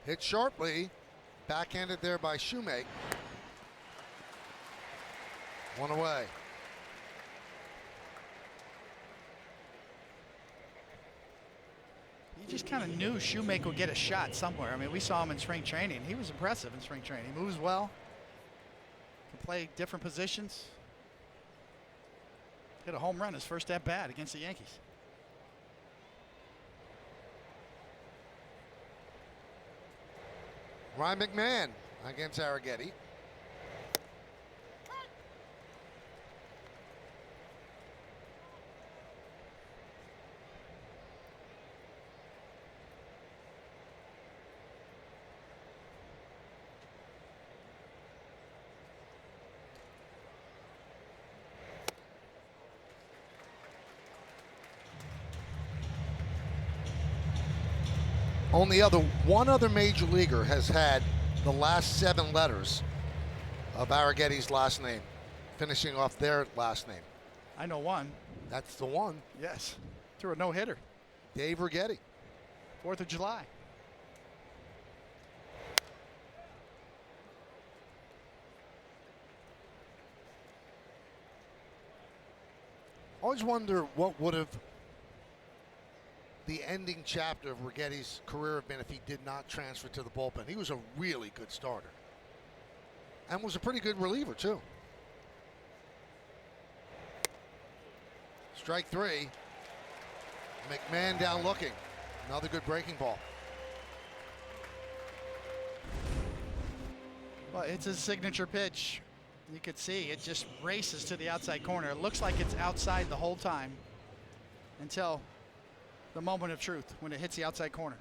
Hit sharply, backhanded there by Shoemake. 1 away. You just kind of knew Shoemake would get a shot somewhere. I mean, we saw him in spring training. He was impressive in spring training. He moves well, can play different positions. Hit a home run his first at bat against the Yankees. Ryan McMahon against Arrigetti. One other major leaguer has had the last 7 letters of Arrigetti's last name, finishing off their last name. I know one. That's the one. Yes. Threw a no-hitter. Dave Arrigetti. 4th of July. Always wonder what would have the ending chapter of Arrigetti's career have been if he did not transfer to the bullpen. He was a really good starter and was a pretty good reliever too. Strike 3. McMahon down looking. Another good breaking ball. Well, it's his signature pitch. You could see it just races to the outside corner. It looks like it's outside the whole time until the moment of truth when it hits the outside corner.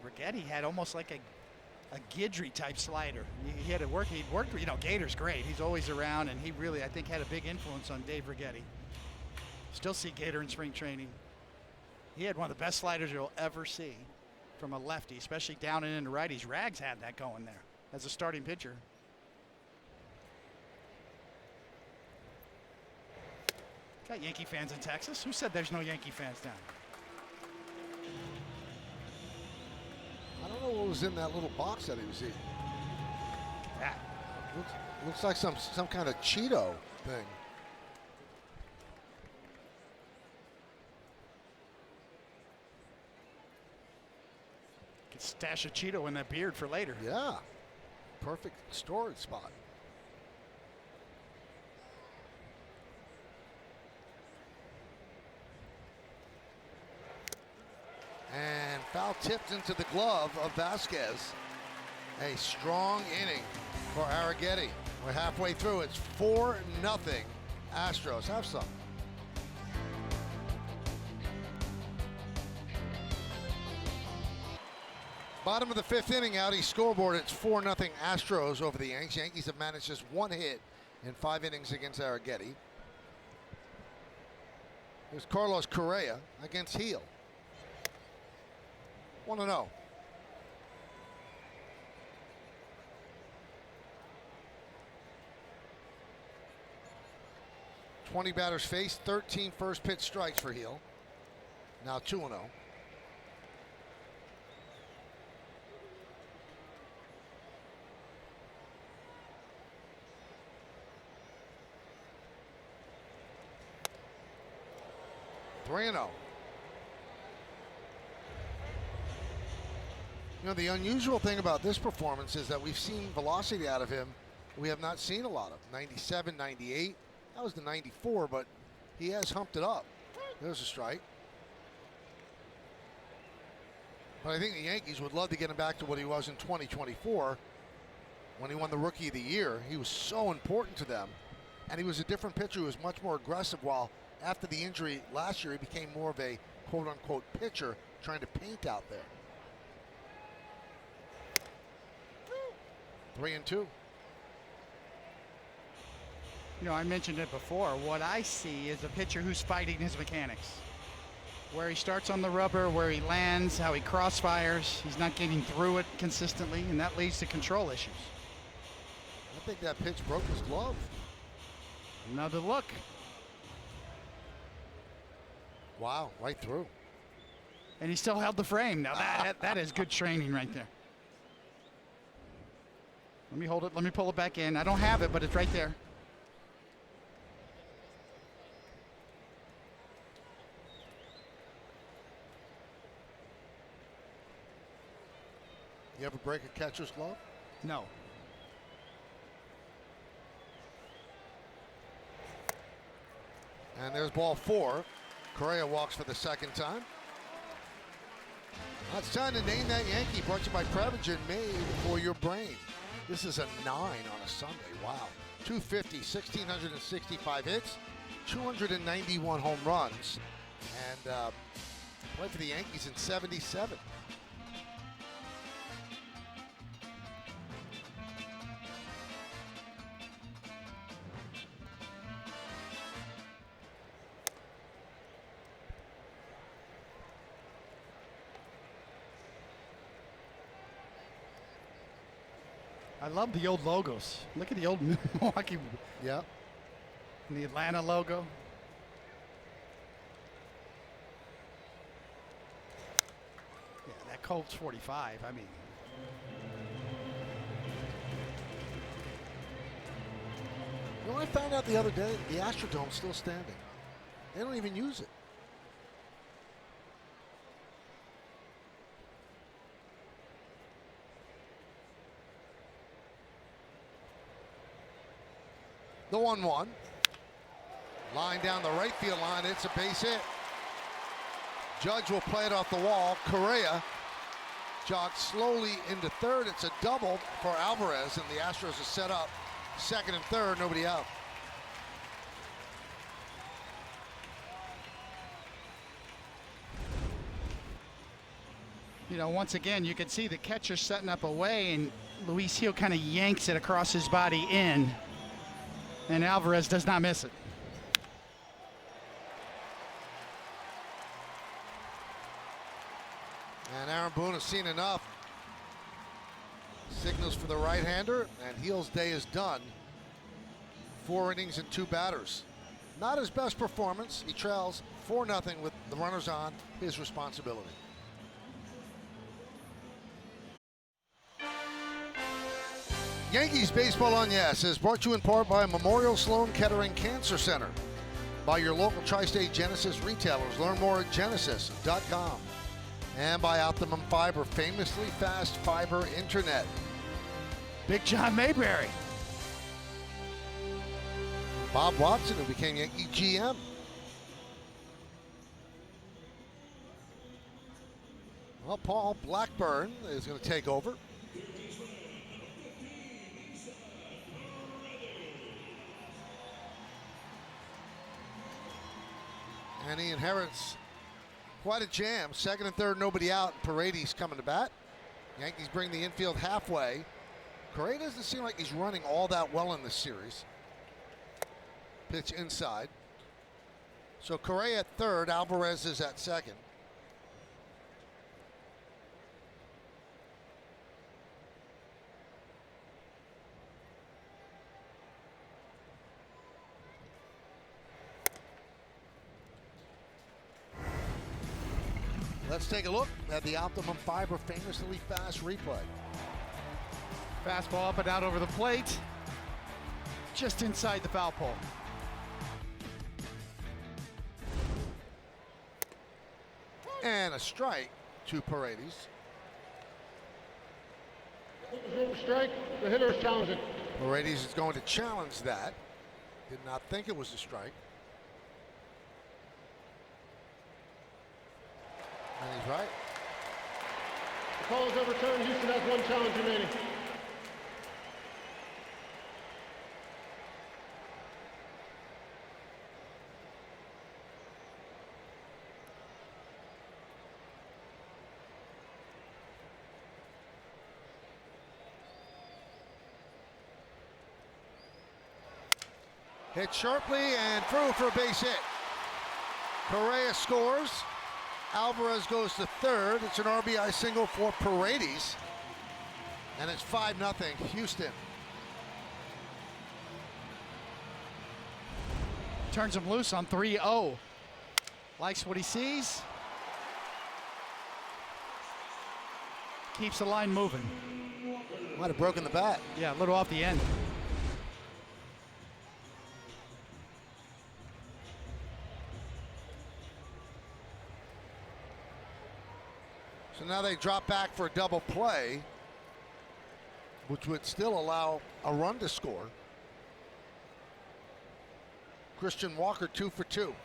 Arrigetti had almost like a a Guidry type slider. He had to work. He'd worked. You know, Gator's great. He's always around, and he really, I think, had a big influence on Dave Righetti. Still see Gator in spring training. He had one of the best sliders you'll ever see from a lefty, especially down and into righties. Rags had that going there as a starting pitcher. Got Yankee fans in Texas. Who said there's no Yankee fans down? I don't know what was in that little box that he was eating. That. Looks like some kind of Cheeto thing. Could stash a Cheeto in that beard for later. Yeah, perfect storage spot. And foul tipped into the glove of Vasquez. A strong inning for Arrighetti. We're halfway through. It's 4-0 Astros. Have some. Bottom of the 5th inning, Audi scoreboard. It's 4-0 Astros over the Yanks. Yankees have managed just 1 hit in 5 innings against Arrighetti. Here's Carlos Correa against Heel. 1-0. "20 batters faced, 13 first pitch strikes for Heel. Now 2-0. Three-0. You know, the unusual thing about this performance is that we've seen velocity out of him we have not seen a lot of. 97, 98. That was the 94, but he has humped it up. There's a strike. But I think the Yankees would love to get him back to what he was in 2024 when he won the Rookie of the Year. He was so important to them. And he was a different pitcher who was much more aggressive, while after the injury last year, he became more of a quote-unquote pitcher trying to paint out there. 3-2. You know, I mentioned it before. What I see is a pitcher who's fighting his mechanics. Where he starts on the rubber, where he lands, how he crossfires. He's not getting through it consistently, and that leads to control issues. I think that pitch broke his glove. Another look. Wow, right through. And he still held the frame. Now that is good training right there. Let me hold it. Let me pull it back in. I don't have it, but it's right there. You ever break a catcher's glove? No. And there's ball 4. Correa walks for the 2nd time. Now it's time to name that Yankee. Brought to you by Prevagen, made for your brain. This is a 9 on a Sunday. Wow. 250, 1,665 hits, 291 home runs, and played for the Yankees in 77. I love the old logos. Look at the old Milwaukee. Yep. And the Atlanta logo. Yeah, that Colts 45. I mean. You know, I found out the other day, the Astrodome's still standing. They don't even use it. The 1-1. Line down the right field line. It's a base hit. Judge will play it off the wall. Correa jogs slowly into third. It's a double for Alvarez, and the Astros are set up. 2nd and 3rd, nobody out. You know, once again, you can see the catcher setting up away, and Luis Gil kind of yanks it across his body in, and Alvarez does not miss it. And Aaron Boone has seen enough. Signals for the right-hander, and Gil's day is done. 4 innings and 2 batters. Not his best performance. He trails 4-0 with the runners on, his responsibility. Yankees Baseball on Yes is brought to you in part by Memorial Sloan Kettering Cancer Center, by your local Tri-State Genesis retailers. Learn more at genesis.com. And by Optimum Fiber, famously fast fiber internet. Big John Mayberry. Bob Watson, who became Yankee GM. Well, Paul Blackburn is going to take over. And he inherits quite a jam. Second and third, nobody out. Paredes coming to bat. Yankees bring the infield halfway. Correa doesn't seem like he's running all that well in this series. Pitch inside. So Correa at third, Alvarez is at second. Let's take a look at the Optimum Fiber famously fast replay. Fastball up and out over the plate, just inside the foul pole. And a strike to Paredes. Strike. The hitter is challenging. Paredes is going to challenge that. Did not think it was a strike. And he's right. The call is overturned. Houston has 1 challenge remaining. Hit sharply and through for a base hit. Correa scores. Alvarez goes to third. It's an RBI single for Paredes. And it's 5-0 Houston. Turns him loose on 3-0. Likes what he sees. Keeps the line moving. Might have broken the bat. Yeah, a little off the end. So now they drop back for a double play, which would still allow a run to score. Christian Walker 2 for 2.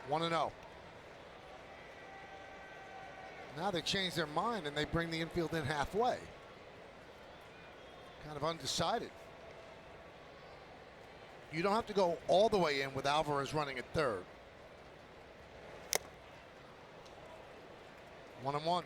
1-0. Now they change their mind and they bring the infield in halfway. Kind of undecided. You don't have to go all the way in with Alvarez running at third. 1-1.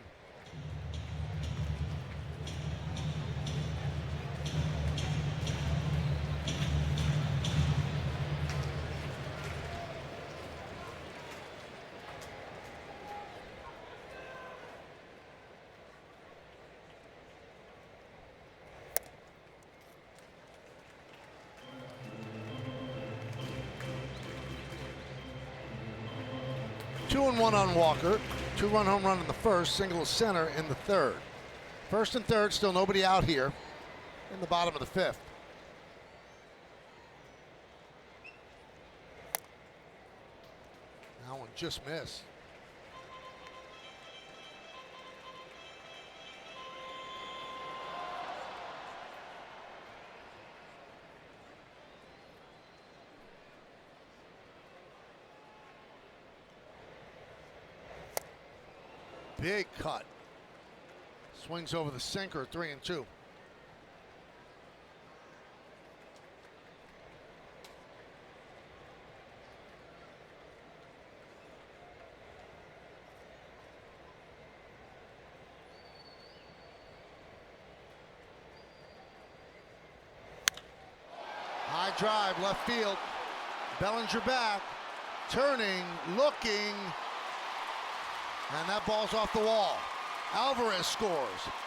Two and one on Walker. 2-run home run in the first, single to center in the third. First and third, still nobody out here in the bottom of the fifth. That one just missed. Big cut. Swings over the sinker, 3-2. High drive, left field. Bellinger back, turning, looking, and that ball's off the wall. Alvarez scores.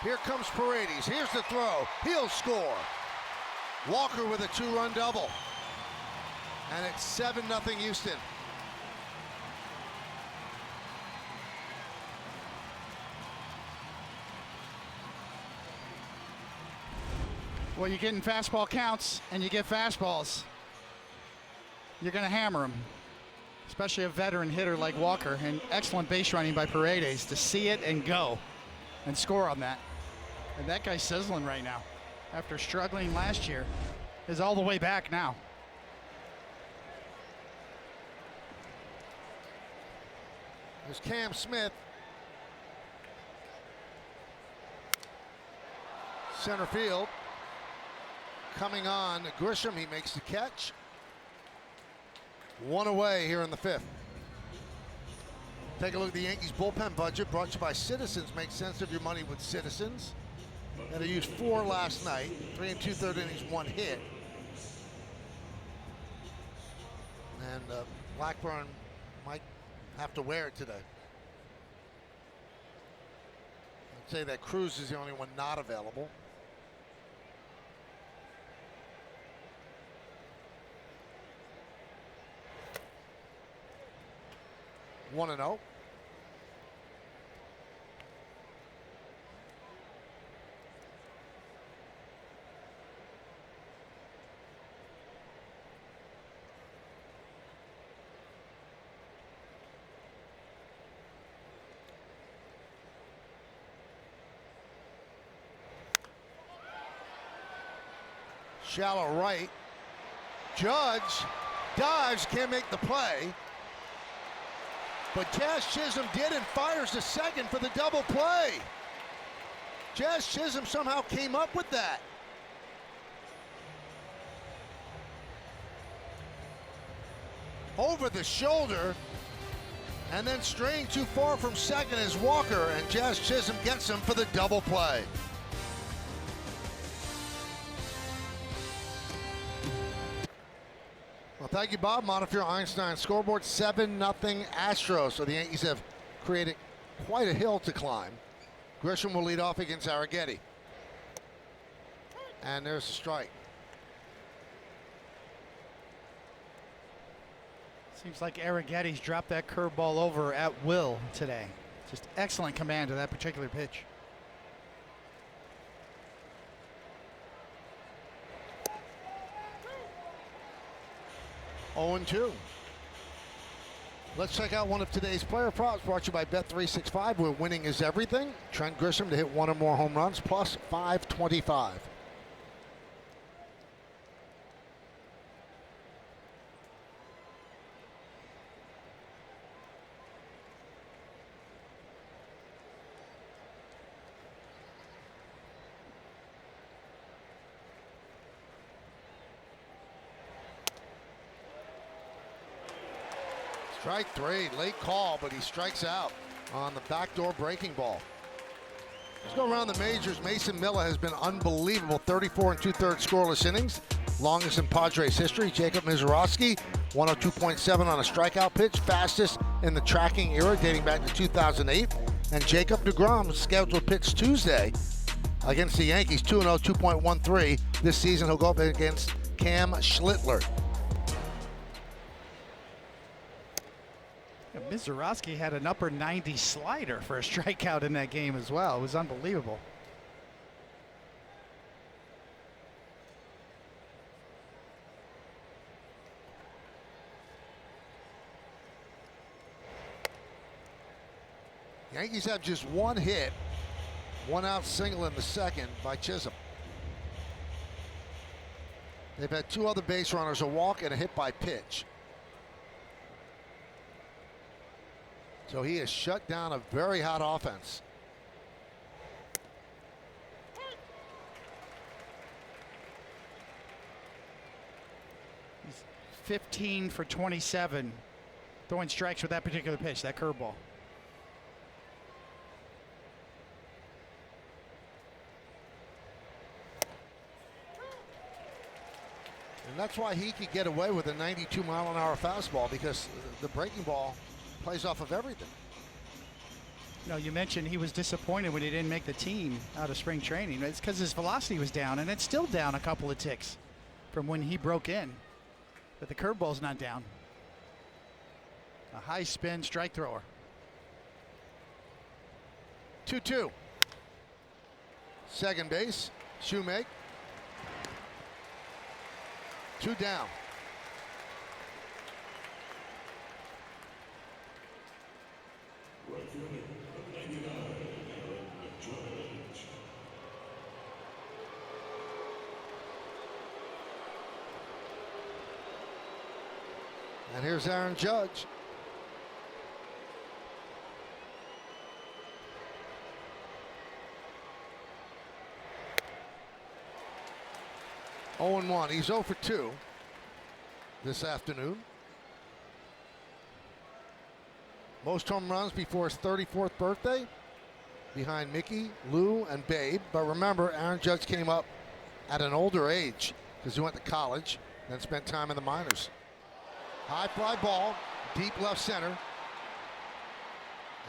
Here comes Paredes. Here's the throw. He'll score. Walker with a 2-run double. And it's 7-0 Houston. Well, you're getting fastball counts and you get fastballs. You're going to hammer them, especially a veteran hitter like Walker. And excellent base running by Paredes to see it and go and score on that. And that guy's sizzling right now. After struggling last year, is all the way back now. There's Cam Smith. Center field. Coming on, Grisham, he makes the catch. 1 away here in the 5th. Take a look at the Yankees bullpen budget brought to you by Citizens. Make sense of your money with Citizens. And they used 4 last night, 3 2/3 innings, 1 hit. And Blackburn might have to wear it today. I'd say that Cruz is the only one not available. One and 0. Shallow right. Judge dives, can't make the play. But Jazz Chisholm did and fires to second for the double play. Jazz Chisholm somehow came up with that. Over the shoulder, and then straying too far from second is Walker, and Jazz Chisholm gets him for the double play. Well, thank you, Bob. Montefiore Einstein scoreboard 7-0 Astros. So the Yankees have created quite a hill to climb. Grisham will lead off against Arrighetti. And there's a strike. Seems like Arrighetti's dropped that curveball over at will today. Just excellent command of that particular pitch. Oh and 2. Let's check out one of today's player props brought to you by Bet365, where winning is everything. Trent Grisham to hit 1 or more home runs, plus 525. Strike 3, late call, but he strikes out on the backdoor breaking ball. Let's go around the majors. Mason Miller has been unbelievable. 34 2/3 scoreless innings, longest in Padres history. Jacob Mizorowski, 102.7 on a strikeout pitch, fastest in the tracking era dating back to 2008. And Jacob deGrom scheduled pitch Tuesday against the Yankees, 2-0, 2.13. This season he'll go up against Cam Schlittler. Mizorowski had an upper 90 slider for a strikeout in that game as well. It was unbelievable. Yankees have just 1 hit, 1 out single in the second by Chisholm. They've had 2 other base runners, a walk and a hit by pitch. So he has shut down a very hot offense. He's 15 for 27 throwing strikes with that particular pitch, that curveball. And that's why he could get away with a 92-mile-an-hour fastball, because the breaking ball plays off of everything. You know, you mentioned he was disappointed when he didn't make the team out of spring training. It's because his velocity was down, and it's still down a couple of ticks from when he broke in. But the curveball's not down. A high spin strike thrower. 2-2. Second base, Shoemake. 2 down. Right fielder, 99, Aaron Judge. And here's Aaron Judge. Oh and 1. He's 0 for 2 this afternoon. Most home runs before his 34th birthday, behind Mickey, Lou, and Babe. But remember, Aaron Judge came up at an older age because he went to college, then spent time in the minors. High fly ball, deep left center.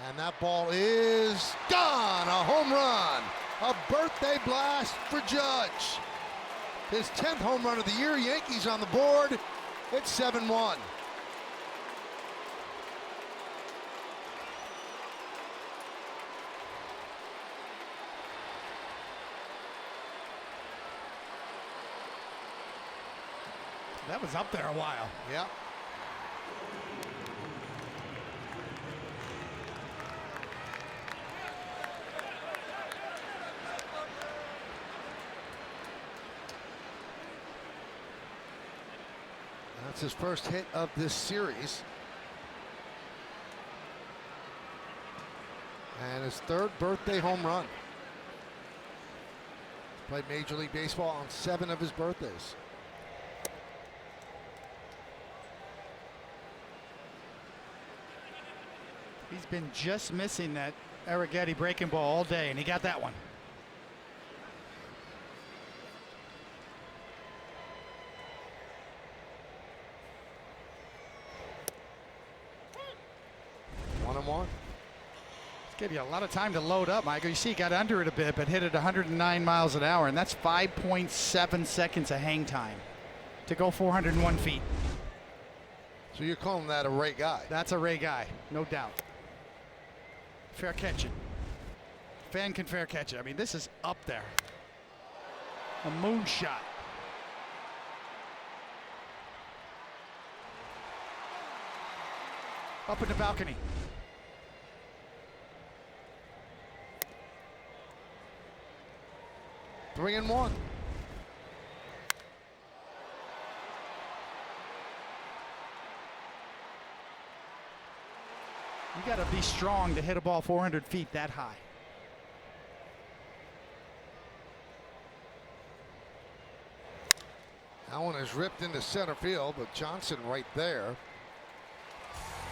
And that ball is gone. A home run. A birthday blast for Judge. His 10th home run of the year. Yankees on the board. It's 7-1. That was up there a while. Yeah. That's his first hit of this series. And his 3rd birthday home run. Played Major League Baseball on 7 of his birthdays. He's been just missing that Arrighetti breaking ball all day, and he got that one. One and one. Gave you a lot of time to load up, Michael. You see he got under it a bit, but hit it 109 miles an hour, and that's 5.7 seconds of hang time to go 401 feet. So you're calling that a Ray guy? That's a Ray guy, no doubt. Fair catch it. Fan can fair catch it. I mean, this is up there. A moonshot. Up in the balcony. Three and one. You got to be strong to hit a ball 400 feet that high. That one is ripped into center field, but Johnson right there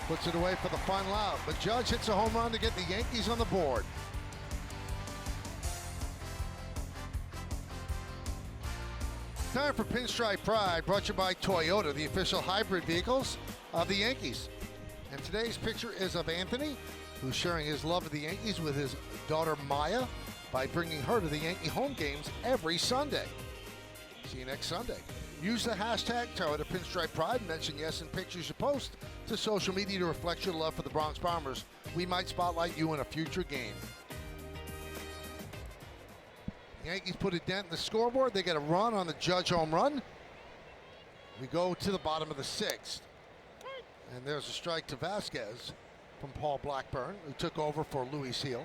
puts it away for the final out. But Judge hits a home run to get the Yankees on the board. Time for Pinstripe Pride, brought to you by Toyota, the official hybrid vehicles of the Yankees. And today's picture is of Anthony, who's sharing his love of the Yankees with his daughter Maya by bringing her to the Yankee home games every Sunday. See you next Sunday. Use the hashtag Toyota Pinstripe Pride and mention yes in pictures you post to social media to reflect your love for the Bronx Bombers. We might spotlight you in a future game. Yankees put a dent in the scoreboard. They get a run on the Judge home run. We go to the bottom of the 6th. And there's a strike to Vasquez from Paul Blackburn, who took over for Luis Heel.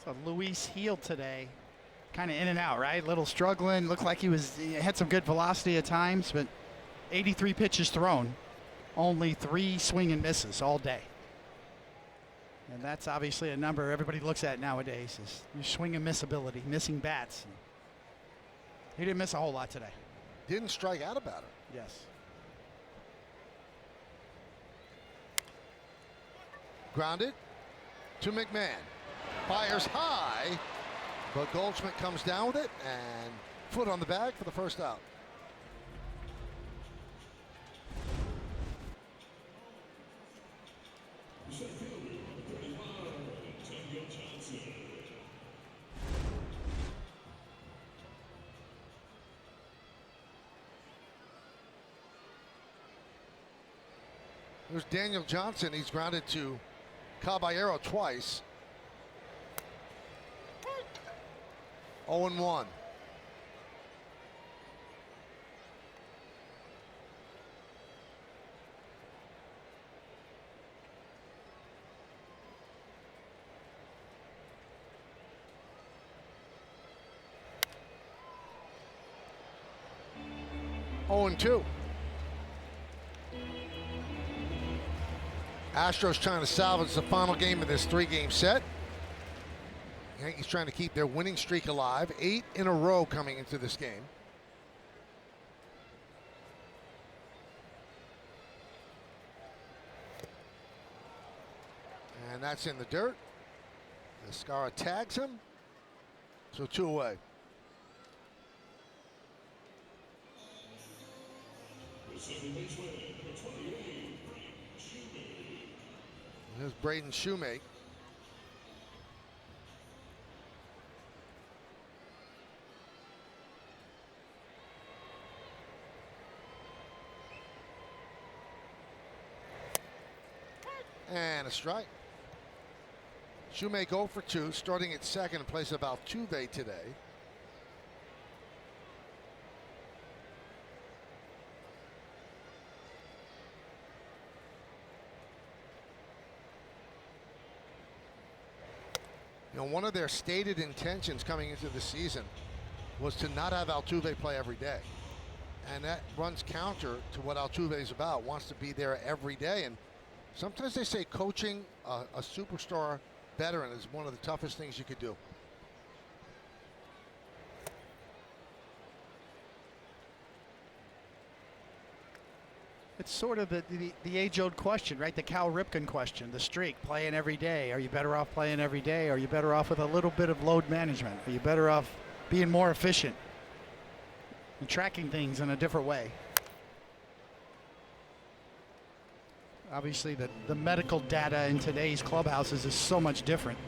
So Luis Heel today, kind of in and out, right? Little struggling. Looked like he had some good velocity at times, but 83 pitches thrown, only 3 swing and misses all day. And that's obviously a number everybody looks at nowadays, is your swing and miss ability, missing bats. He didn't miss a whole lot today. Didn't strike out about it. Yes. Grounded to McMahon. Fires high, but Goldschmidt comes down with it and foot on the bag for the first out. There's Daniel Johnson. He's grounded to Caballero twice. 0-1. Oh, and 2. Astros trying to salvage the final game of this 3-game set. Yankees trying to keep their winning streak alive. 8 in a row coming into this game. And that's in the dirt. Escara tags him. So 2 away. Here's Braden Shoemake. And a strike. Shoemake 0 for 2, starting at second in place of Altuve today. You know, one of their stated intentions coming into the season was to not have Altuve play every day. And that runs counter to what Altuve is about, wants to be there every day. And sometimes they say coaching a superstar veteran is one of the toughest things you could do. It's sort of the age-old question, right? The Cal Ripken question, the streak, playing every day. Are you better off playing every day? Are you better off with a little bit of load management? Are you better off being more efficient and tracking things in a different way? Obviously, the medical data in today's clubhouses is so much different.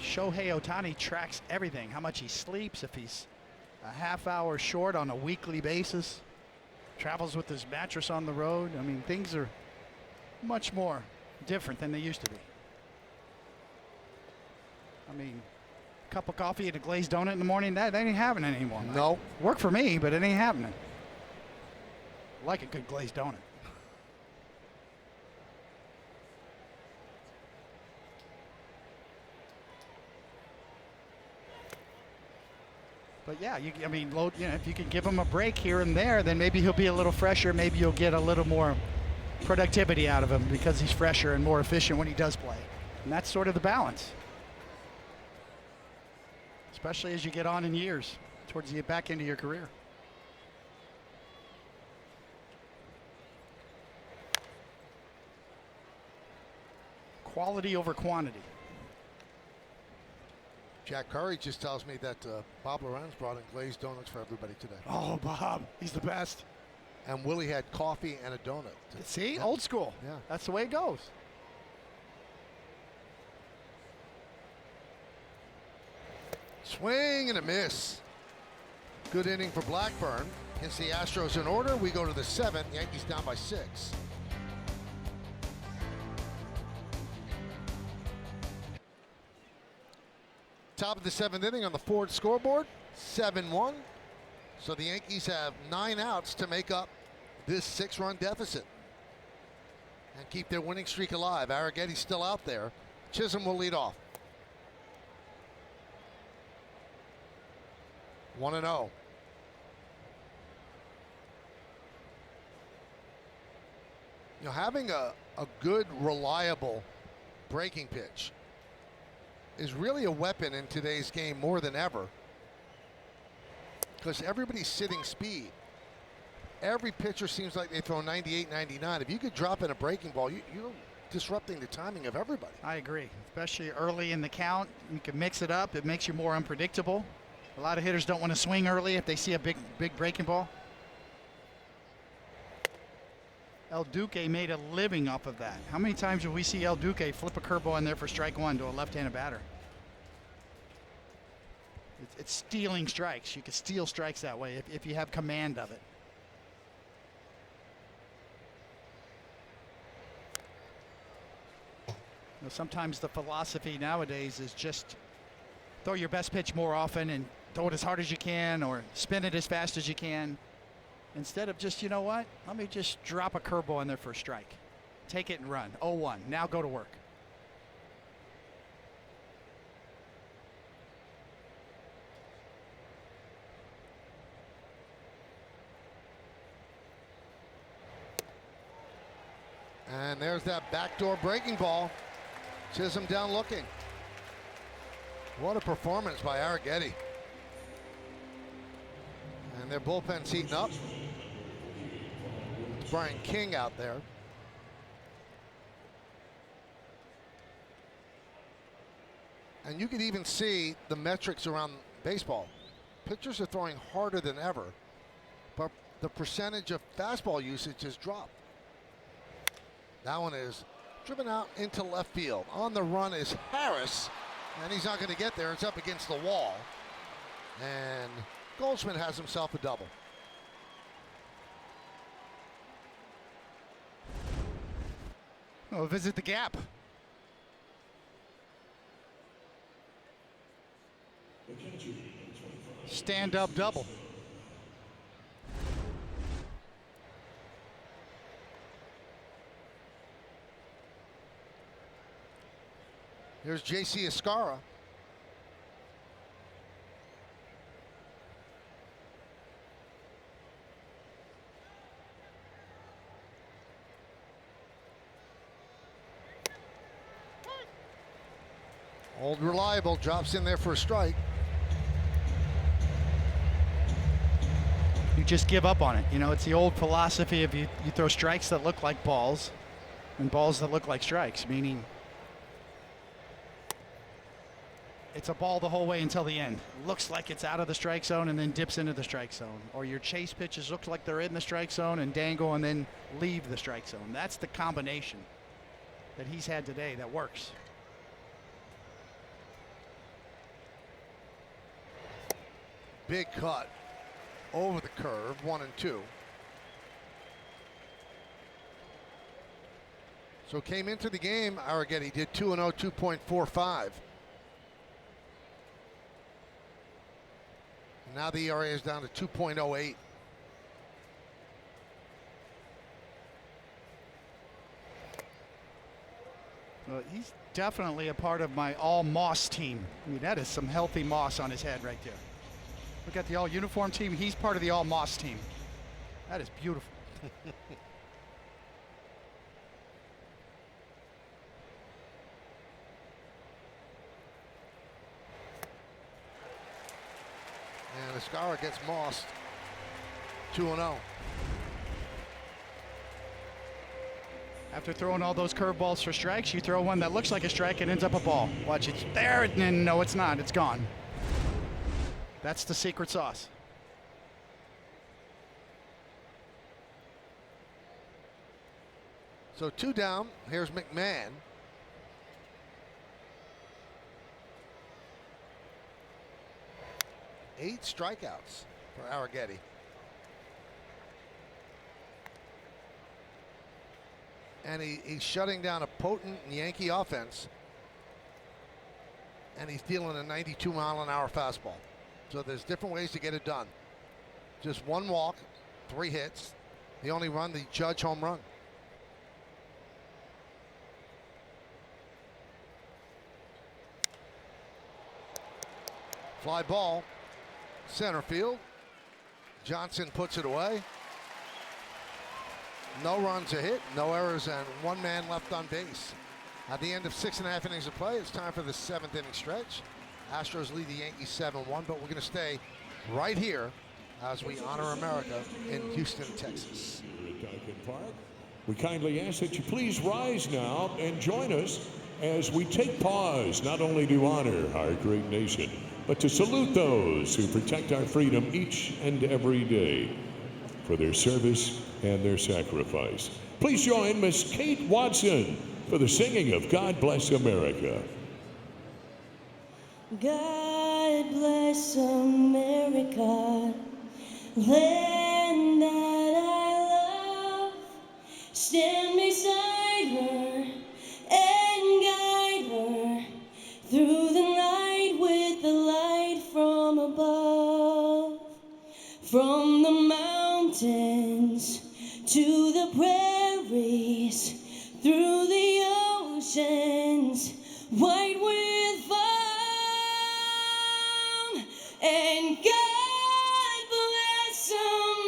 Shohei Ohtani tracks everything, how much he sleeps, if he's a half hour short on a weekly basis, travels with his mattress on the road. I mean, things are much more different than they used to be. I mean, a cup of coffee and a glazed donut in the morning, that ain't happening anymore. No. Work for me, but it ain't happening. I like a good glazed donut. But yeah, I mean, if you can give him a break here and there, then maybe he'll be a little fresher. Maybe you'll get a little more productivity out of him because he's fresher and more efficient when he does play. And that's sort of the balance, especially as you get on in years towards the back end of your career. Quality over quantity. Jack Curry just tells me that Bob Lorenz brought in glazed donuts for everybody today. Oh, Bob, he's the best. And Willie had coffee and a donut. See, yeah. Old school. Yeah. That's the way it goes. Swing and a miss. Good inning for Blackburn. Against the Astros in order. We go to the 7th. Yankees down by 6. Top of the 7th inning on the Ford scoreboard, 7-1. So the Yankees have 9 outs to make up this 6-run deficit and keep their winning streak alive. Arrighetti's still out there. Chisholm will lead off. 1-0. You know, having a good, reliable breaking pitch is really a weapon in today's game more than ever, because everybody's sitting speed. Every pitcher seems like they throw 98, 99. If you could drop in a breaking ball, you disrupting the timing of everybody. I agree, especially early in the count. You can mix it up. It makes you more unpredictable. A lot of hitters don't want to swing early if they see a big breaking ball. El Duque made a living off of that. How many times have we see El Duque flip a curveball in there for strike one to a left-handed batter? It's stealing strikes. You can steal strikes that way if you have command of it. You know, sometimes the philosophy nowadays is just throw your best pitch more often and throw it as hard as you can or spin it as fast as you can. Instead of just, you know what, let me just drop a curveball in there for a strike. Take it and run. 0-1. Now go to work. And there's that backdoor breaking ball. Chisholm down looking. What a performance by Arrighetti. And their bullpen's heating up. It's Brian King out there. And you could even see the metrics around baseball. Pitchers are throwing harder than ever, but the percentage of fastball usage has dropped. That one is driven out into left field. On the run is Harris, and he's not going to get there. It's up against the wall. And Goldschmidt has himself a double. Oh, visit the gap. Stand-up double. Here's J.C. Escara. Old Reliable drops in there for a strike. You just give up on it. You know, it's the old philosophy of you throw strikes that look like balls and balls that look like strikes, meaning it's a ball the whole way until the end. Looks like it's out of the strike zone and then dips into the strike zone. Or your chase pitches look like they're in the strike zone and dangle and then leave the strike zone. That's the combination that he's had today that works. Big cut over the curve, 1-2. So came into the game, Arrighetti did 2-0, 2.45. Now the ERA is down to 2.08. Well, he's definitely a part of my all moss team. I mean, that is some healthy moss on his head right there. Look at the all uniform team. He's part of the all moss team. That is beautiful. And Escara gets mossed. 2-0. After throwing all those curveballs for strikes, you throw one that looks like a strike and ends up a ball. Watch, it's there, and then no, it's not. It's gone. That's the secret sauce. So 2 down. Here's McMahon. Eight strikeouts for Arrighetti. And he's shutting down a potent Yankee offense. And he's dealing a 92-mile-an-hour fastball. So there's different ways to get it done. Just 1 walk, 3 hits. The only run, the Judge home run. Fly ball, center field. Johnson puts it away. No runs a hit, no errors, and 1 man left on base. At the end of 6.5 innings of play, it's time for the 7th inning stretch. Astros lead the Yankees 7-1, but we're going to stay right here as we honor America in Houston, Texas. Duncan Park. We kindly ask that you please rise now and join us as we take pause not only to honor our great nation, but to salute those who protect our freedom each and every day for their service and their sacrifice. Please join Miss Kate Watson for the singing of God Bless America. God bless America, land that I love. Stand beside her and guide her through the night with the light from above. From the mountains to the prairies, through the oceans, white with foam. And God bless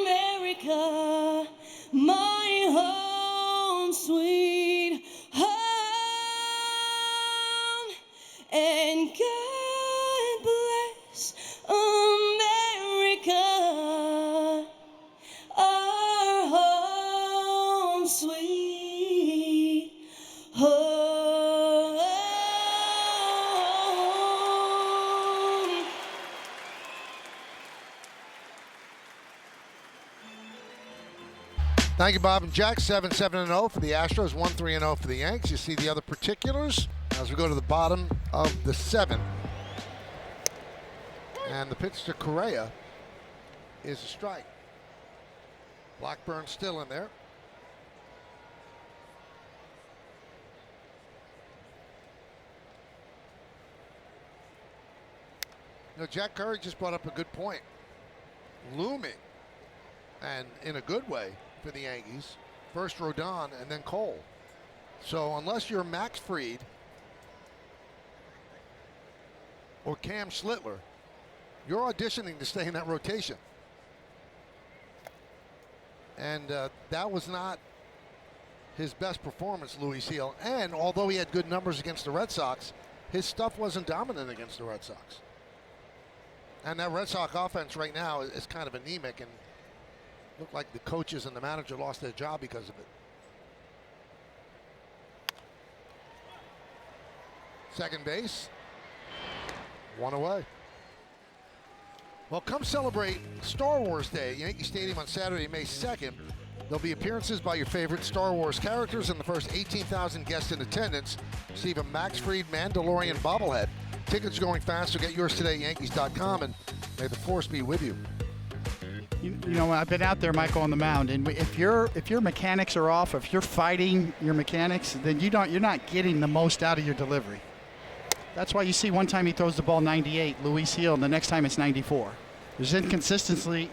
America, my home, sweet home. And God bless America, our home, sweet home. Thank you, Bob and Jack. 7-7-0 for the Astros, 1-3-0 for the Yanks. You see the other particulars as we go to the bottom of the 7th. And the pitch to Correa is a strike. Blackburn still in there. You know, Jack Curry just brought up a good point. Looming, and in a good way, for the Yankees. First Rodon and then Cole. So unless you're Max Fried or Cam Schlittler, you're auditioning to stay in that rotation. And that was not his best performance, Luis Gil. And although he had good numbers against the Red Sox, his stuff wasn't dominant against the Red Sox. And that Red Sox offense right now is kind of anemic, and looked like the coaches and the manager lost their job because of it. Second base, one away. Well, come celebrate Star Wars Day at Yankee Stadium on Saturday, May 2nd. There'll be appearances by your favorite Star Wars characters, and the first 18,000 guests in attendance receive a Max Fried Mandalorian bobblehead. Tickets are going fast, so get yours today at Yankees.com, and may the force be with you. You know, I've been out there, Michael, on the mound, and if your mechanics are off, if you're fighting your mechanics, then you're not getting the most out of your delivery. That's why you see one time he throws the ball 98, Luis Gil, and the next time it's 94. There's inconsistency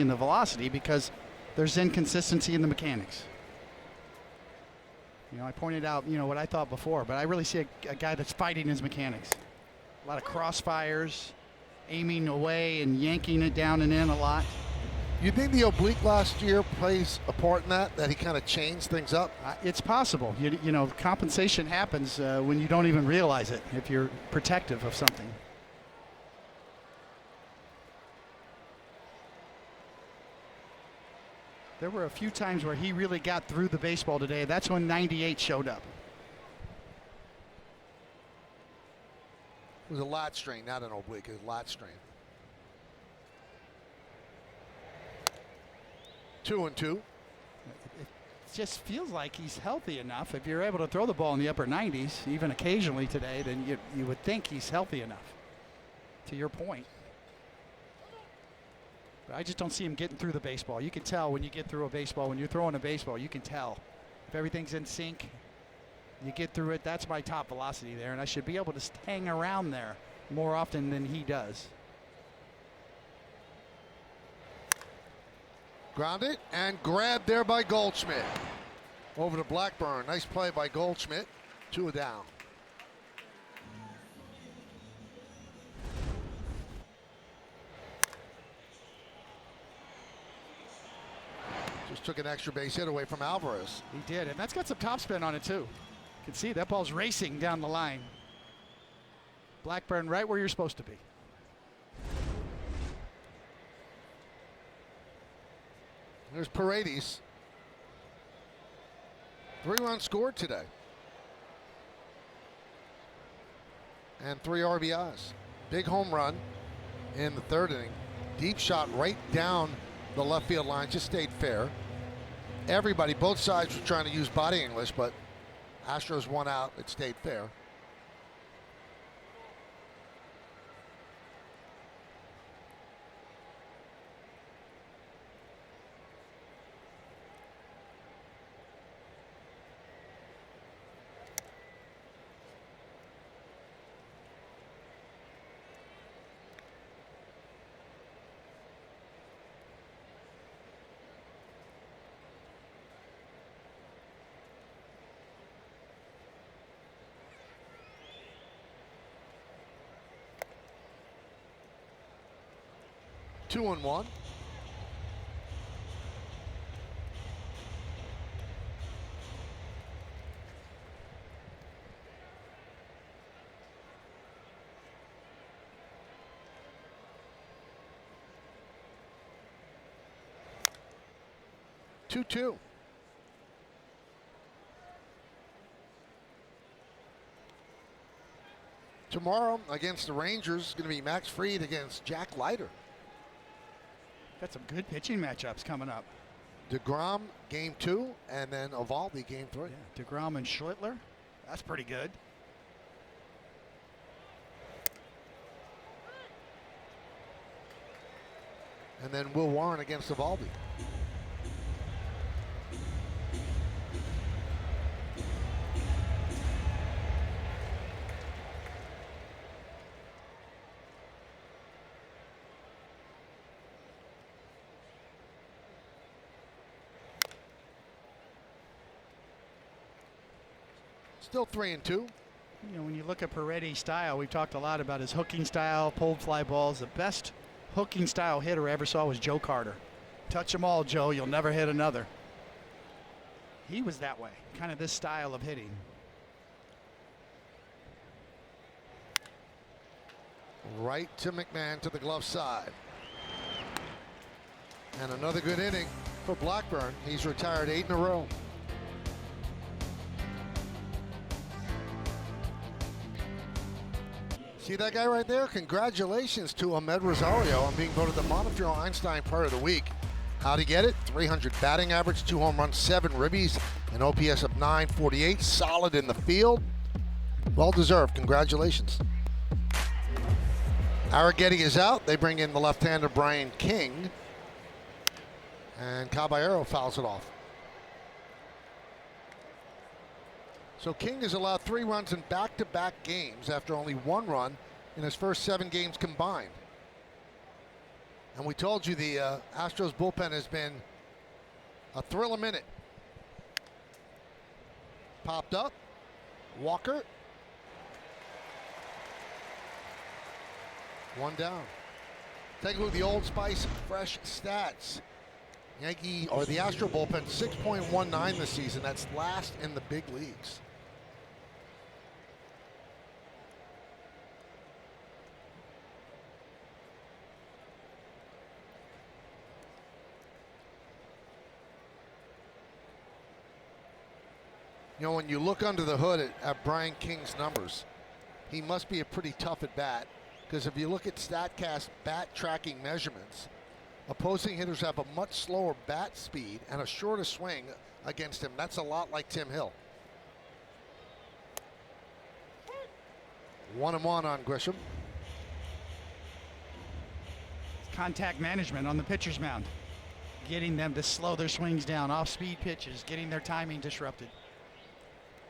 in the velocity because there's inconsistency in the mechanics. You know, I pointed out, you know, what I thought before, but I really see a guy that's fighting his mechanics. A lot of crossfires, aiming away and yanking it down and in a lot. You think the oblique last year plays a part in that he kind of changed things up? It's possible. You know, compensation happens when you don't even realize it, if you're protective of something. There were a few times where he really got through the baseball today. That's when 98 showed up. It was a lat strain, not an oblique. It was a lat strain. 2-2. It just feels like he's healthy enough. If you're able to throw the ball in the upper 90s, even occasionally today, then you would think he's healthy enough, to your point. But I just don't see him getting through the baseball. You can tell when you get through a baseball, when you're throwing a baseball, you can tell. If everything's in sync, you get through it. That's my top velocity there, and I should be able to hang around there more often than he does. Grounded and grabbed there by Goldschmidt. Over to Blackburn. Nice play by Goldschmidt. 2 down. Just took an extra base hit away from Alvarez. He did, and that's got some topspin on it too. You can see that ball's racing down the line. Blackburn right where you're supposed to be. There's Paredes. 3 runs scored today. And 3 RBIs. Big home run in the 3rd inning. Deep shot right down the left field line, just stayed fair. Everybody, both sides were trying to use body English, but Astros won out. It stayed fair. Two and one. Two. Tomorrow against the Rangers is going to be Max Fried against Jack Leiter. Got some good pitching matchups coming up. DeGrom, game 2, and then Eovaldi, game 3. Yeah, DeGrom and Schlittler. That's pretty good. And then Will Warren against Eovaldi. Still 3 and 2. You know, when you look at Paredes' style, we've talked a lot about his hooking style, pulled fly balls. The best hooking style hitter I ever saw was Joe Carter. Touch them all, Joe. You'll never hit another. He was that way, kind of this style of hitting. Right to McMahon to the glove side. And another good inning for Blackburn. He's retired 8 in a row. See that guy right there? Congratulations to Ahmed Rosario on being voted the Montefiore Einstein Player of the Week. How'd he get it? 300 batting average, 2 home runs, 7 ribbies, an OPS of 948. Solid in the field. Well deserved. Congratulations. Arrighetti is out. They bring in the left-hander Brian King. And Caballero fouls it off. So King has allowed 3 runs in back-to-back games after only 1 run in his first 7 games combined. And we told you the Astros bullpen has been a thrill a minute. Popped up. Walker. 1 down. Take a look at the Old Spice fresh stats. The Astro bullpen 6.19 this season. That's last in the big leagues. You know, when you look under the hood at Brian King's numbers, he must be a pretty tough at bat, because if you look at StatCast bat tracking measurements, opposing hitters have a much slower bat speed and a shorter swing against him. That's a lot like Tim Hill. 1-1 on Grisham. Contact management on the pitcher's mound. Getting them to slow their swings down, off-speed pitches, getting their timing disrupted.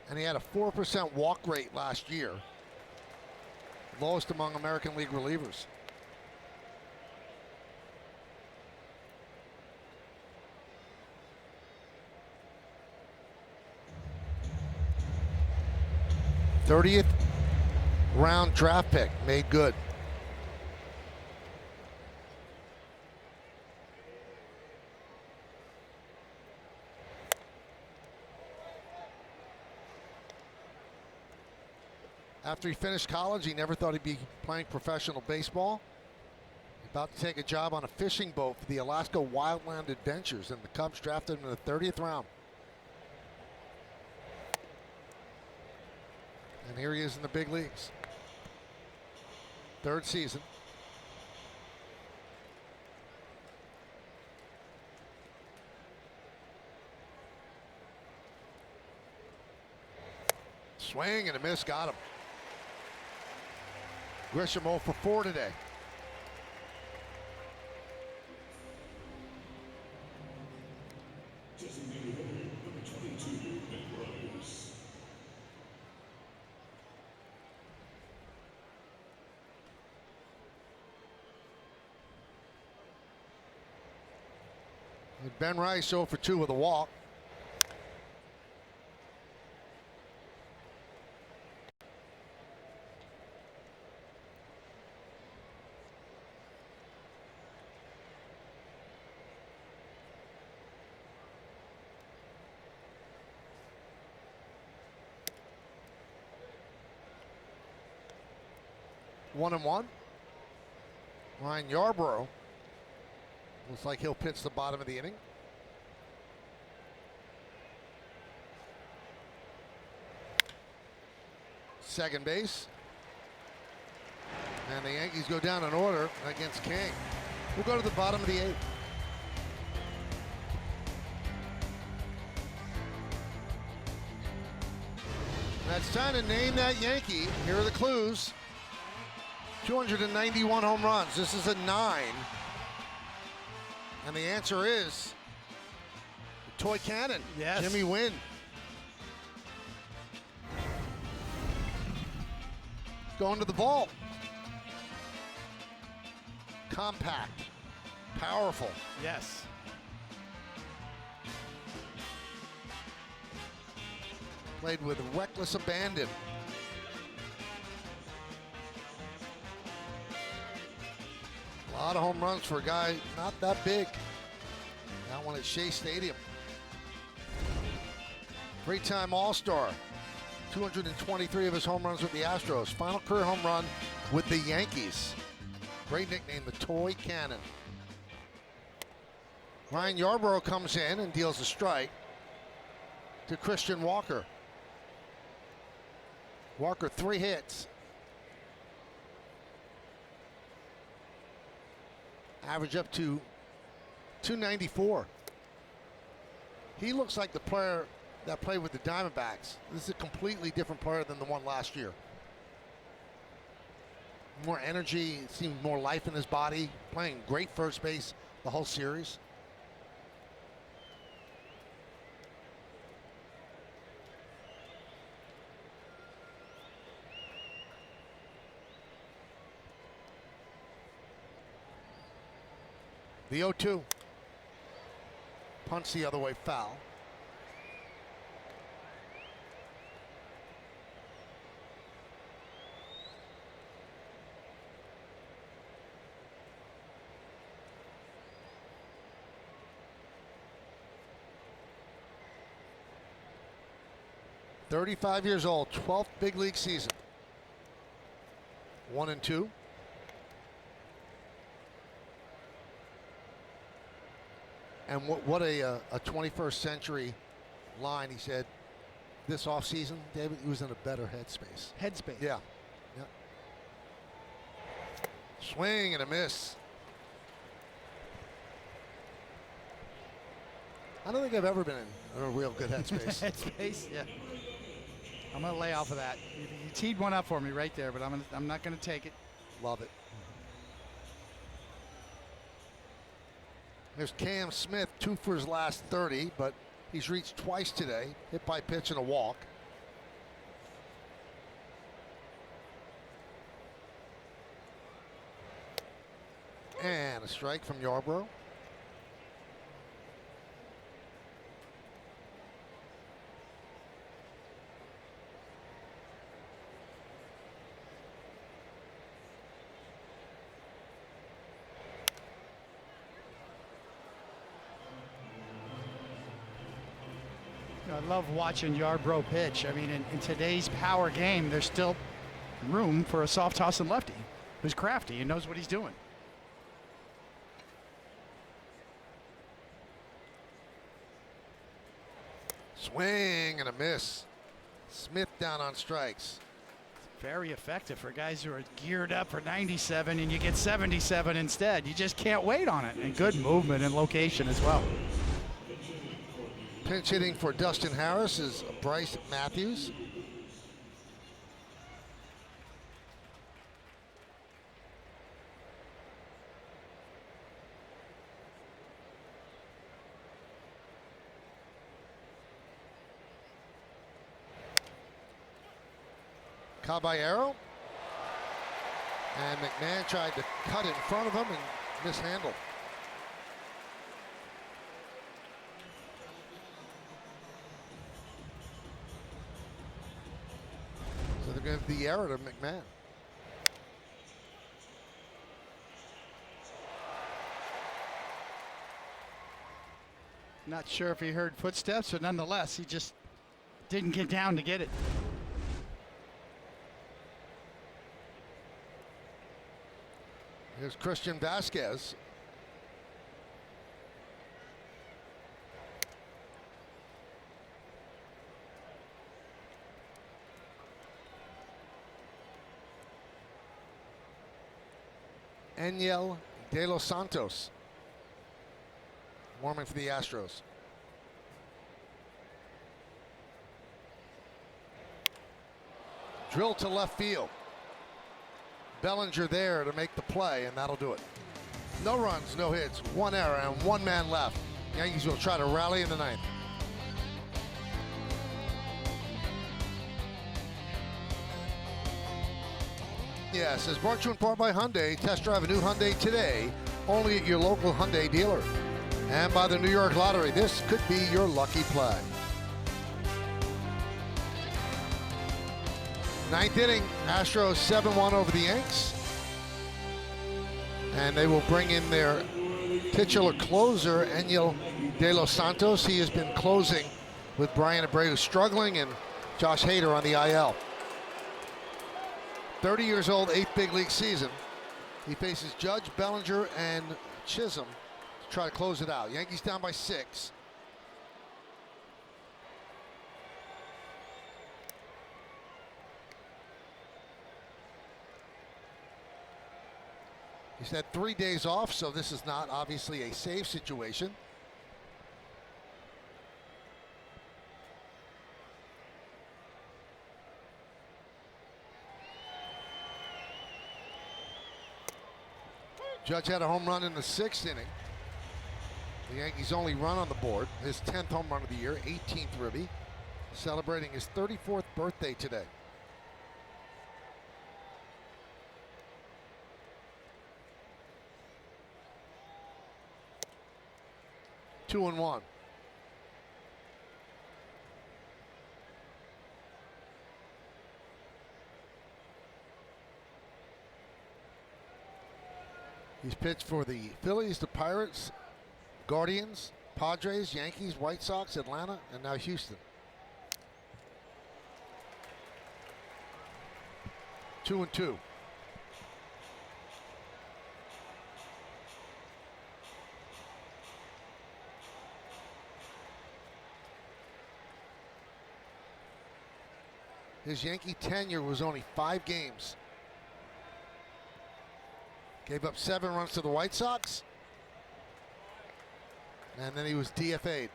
And he had a 4% walk rate last year. Lowest among American League relievers. '30th round draft pick, made good. After he finished college, he never thought he'd be playing professional baseball. About to take a job on a fishing boat for the Alaska Wildland Adventures, and the Cubs drafted him in the 30th round. And here he is in the big leagues. Third season. Swing and a miss, got him. Grisham 0 for 4 today. Ben Rice 0 for 2 with a walk. One and one. Ryan Yarbrough looks like he'll pitch the bottom of the inning. Second base. And the Yankees go down in order against King. We'll go to the bottom of the eighth. Now it's time to name that Yankee. Here are the clues. 291 home runs. This is a 9. And the answer is the toy cannon. Yes. Jimmy Wynn. Going to the vault. Compact. Powerful. Yes. Played with reckless abandon. A lot of home runs for a guy not that big. That one at Shea Stadium. Three-time All-Star. 223 of his home runs with the Astros. Final career home run with the Yankees. Great nickname, the Toy Cannon. Ryan Yarbrough comes in and deals a strike to Christian Walker. Walker 3 hits. Average up to 294. He looks like the player that played with the Diamondbacks. This is a completely different player than the one last year. More energy, it seems more life in his body, playing great first base the whole series. The 0-2. Punch the other way, foul. "35 years old, 12th big league season. 1-2. And what a 21st century line. He said this offseason, David, he was in a better headspace. Headspace. Yeah. Yeah. Swing and a miss. I don't think I've ever been in a real good headspace. Headspace, yeah. I'm going to lay off of that. You teed one up for me right there, but I'm not going to take it. Love it. There's Cam Smith, 2 for his last 30, but he's reached twice today. Hit by pitch and a walk. And a strike from Yarbrough. I love watching Yarbrough pitch. I mean, in today's power game, there's still room for a soft tossing lefty who's crafty and knows what he's doing. Swing and a miss. Smith down on strikes. Very effective for guys who are geared up for 97 and you get 77 instead. You just can't wait on it. And good movement and location as well. Pinch hitting for Dustin Harris is Bryce Matthews. Caballero. And McMahon tried to cut in front of him and mishandled. So they're going to give the error to McMahon. Not sure if he heard footsteps, but nonetheless, he just didn't get down to get it. Here's Christian Vasquez. Enyel De Los Santos, warming for the Astros. Drill to left field. Bellinger there to make the play, and that'll do it. No runs, no hits, one error, and one man left. Yankees will try to rally in the ninth. Yes, is brought to you in part by Hyundai. Test drive a new Hyundai today, only at your local Hyundai dealer. And by the New York Lottery, this could be your lucky play. Ninth inning, Astros 7-1 over the Yanks. And they will bring in their titular closer, Enyel De Los Santos. He has been closing with Brian Abreu struggling and Josh Hader on the IL. 30 years old, 8th big league season. He faces Judge, Bellinger, and Chisholm to try to close it out. Yankees down by 6. He's had 3 days off, so this is not obviously a save situation. Judge had a home run in the 6th inning. The Yankees' only run on the board, his 10th home run of the year, 18th ribby, celebrating his 34th birthday today. Two and one. He's pitched for the Phillies, the Pirates, Guardians, Padres, Yankees, White Sox, Atlanta, and now Houston. 2-2. His Yankee tenure was only 5 games. Gave up 7 runs to the White Sox. And then he was DFA'd.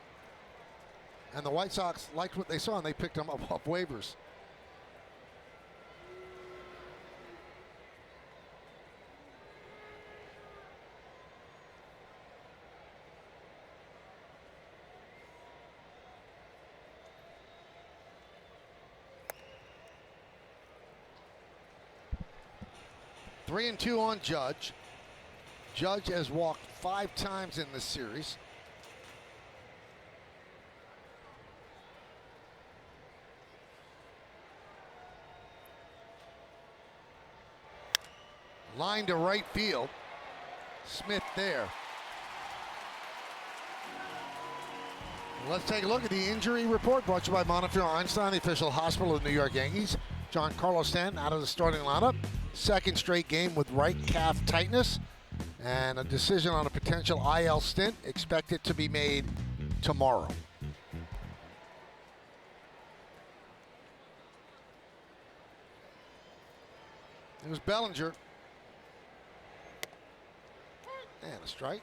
And the White Sox liked what they saw, and they picked him up off waivers. Three and 2 on Judge. Judge has walked 5 times in this series. Line to right field. Smith there. Let's take a look at the injury report brought to you by Montefiore Einstein, the official hospital of the New York Yankees. Giancarlo Stanton out of the starting lineup. 2nd straight game with right calf tightness. And a decision on a potential IL stint expected to be made tomorrow. It was Bellinger. And a strike.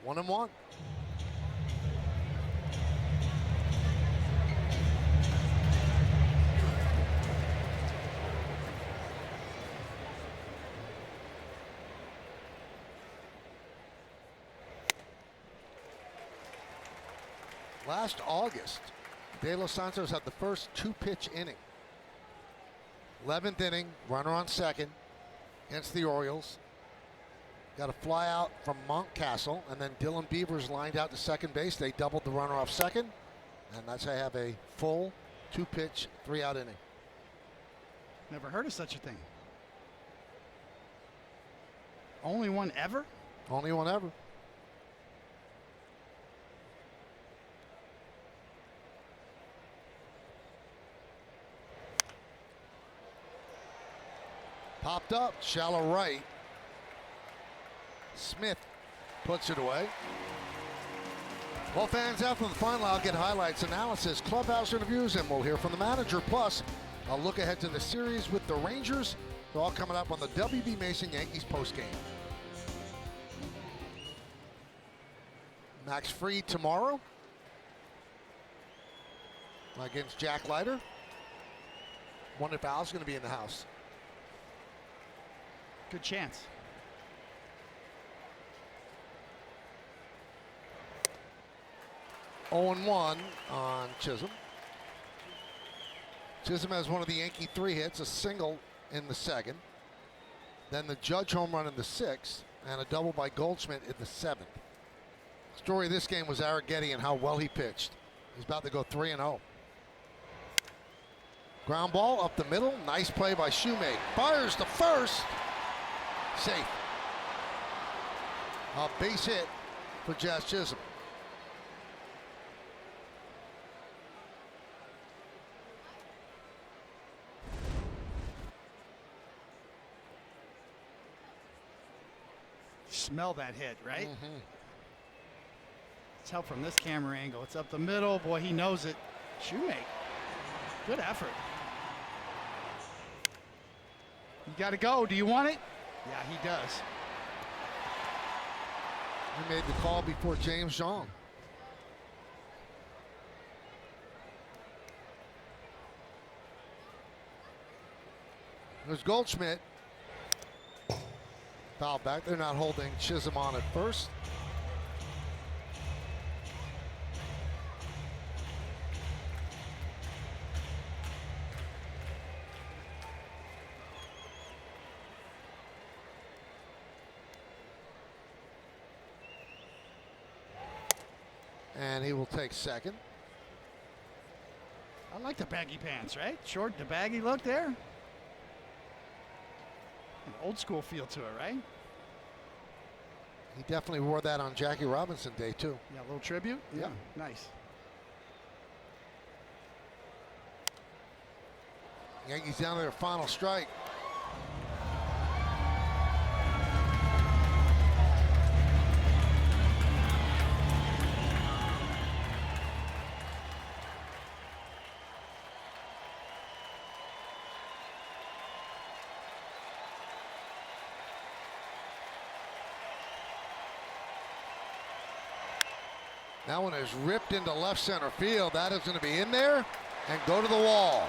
One and one. Last August, De Los Santos had the first two-pitch inning. 11th inning, runner on second against the Orioles. Got a fly out from Mountcastle, and then Dylan Beavers lined out to second base. They doubled the runner off second, and that's how I have a full two-pitch, three-out inning. Never heard of such a thing. Only one ever? Only one ever. Popped up, shallow right. Smith puts it away. Well, fans, after the final, I'll get highlights, analysis, clubhouse interviews, and we'll hear from the manager. Plus, I'll look ahead to the series with the Rangers. They're all coming up on the WB Mason Yankees postgame. Max Fried tomorrow against Jack Leiter. Wonder if Al's going to be in the house. Good chance. Oh 0-1 on Chisholm. Chisholm has one of the Yankee three hits, a single in the second, then the Judge home run in the sixth, and a double by Goldschmidt in the seventh. Story of this game was Arrighetti and how well he pitched. He's about to go 3-0. Ground ball up the middle. Nice play by Shoemake. Fires to first. Safe. A base hit for Jazz Chisholm. Smell that hit, right? Let's help from this camera angle. It's up the middle. Boy, he knows it. Shoemake. Good effort. You got to go. Do you want it? Yeah, he does. He made the call before James Jean. There's Goldschmidt. Foul back. They're not holding Chisholm on at first. And he will take second. I like the baggy pants, right? Short, the baggy look there. An old school feel to it, right? He definitely wore that on Jackie Robinson Day, too. Yeah, a little tribute? Yeah. Nice. Yankees down to their final strike. That one is ripped into left center field. That is going to be in there and go to the wall.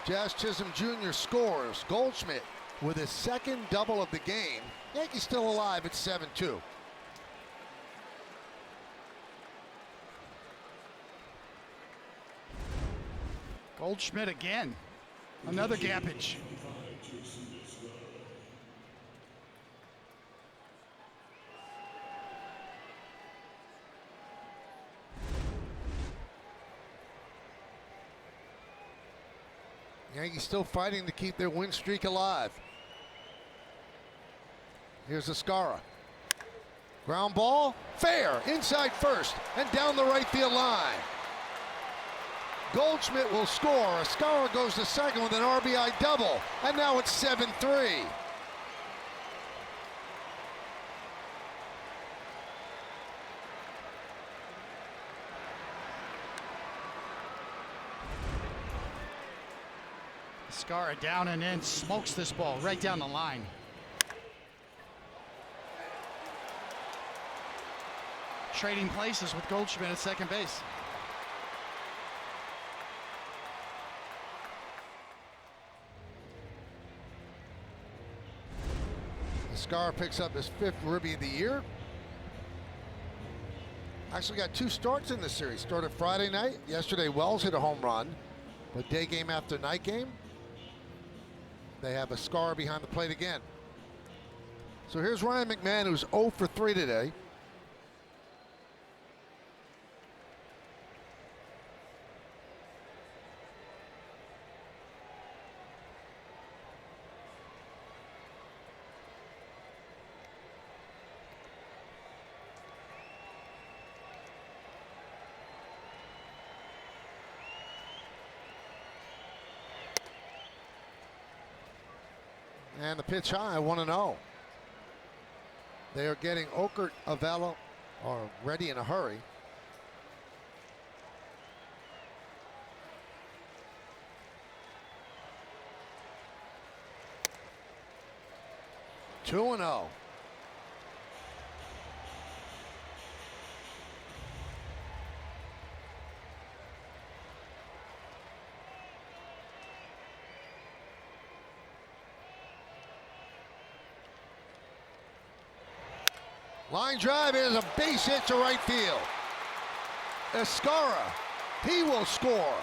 Jazz Chisholm Jr. scores. Goldschmidt with his second double of the game. Yankees still alive at 7-2. Goldschmidt again. Another gappage. Yankees still fighting to keep their win streak alive. Here's Escara. Ground ball, fair, inside first, and down the right field line. Goldschmidt will score. Escara goes to second with an RBI double. And now it's 7-3. Escara down and in, smokes this ball right down the line. Trading places with Goldschmidt at second base. Escara picks up his 5th ribby of the year. Actually got 2 starts in this series. Started Friday night. Yesterday, Wells hit a home run. But day game after night game, they have Escara behind the plate again. So here's Ryan McMahon, who's 0 for 3 today. And the pitch high, 1-0. They are getting Okert, Avella are ready in a hurry. Two and 0. Line drive is a base hit to right field. Escara, he will score.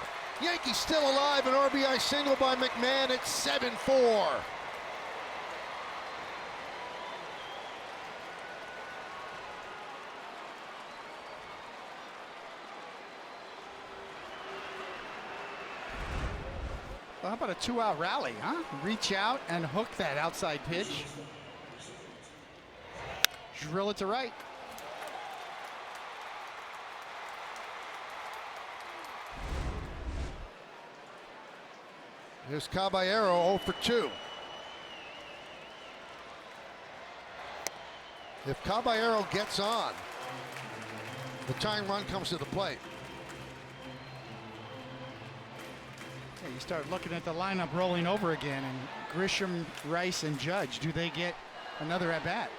Yankees still alive, an RBI single by McMahon at 7-4. Well, how about a 2-out rally, huh? Reach out and hook that outside pitch. Drill it to right. Here's Caballero 0 for 2. If Caballero gets on, the tying run comes to the plate. Yeah, you start looking at the lineup rolling over again, and Grisham, Rice, and Judge. Do they get another at bat?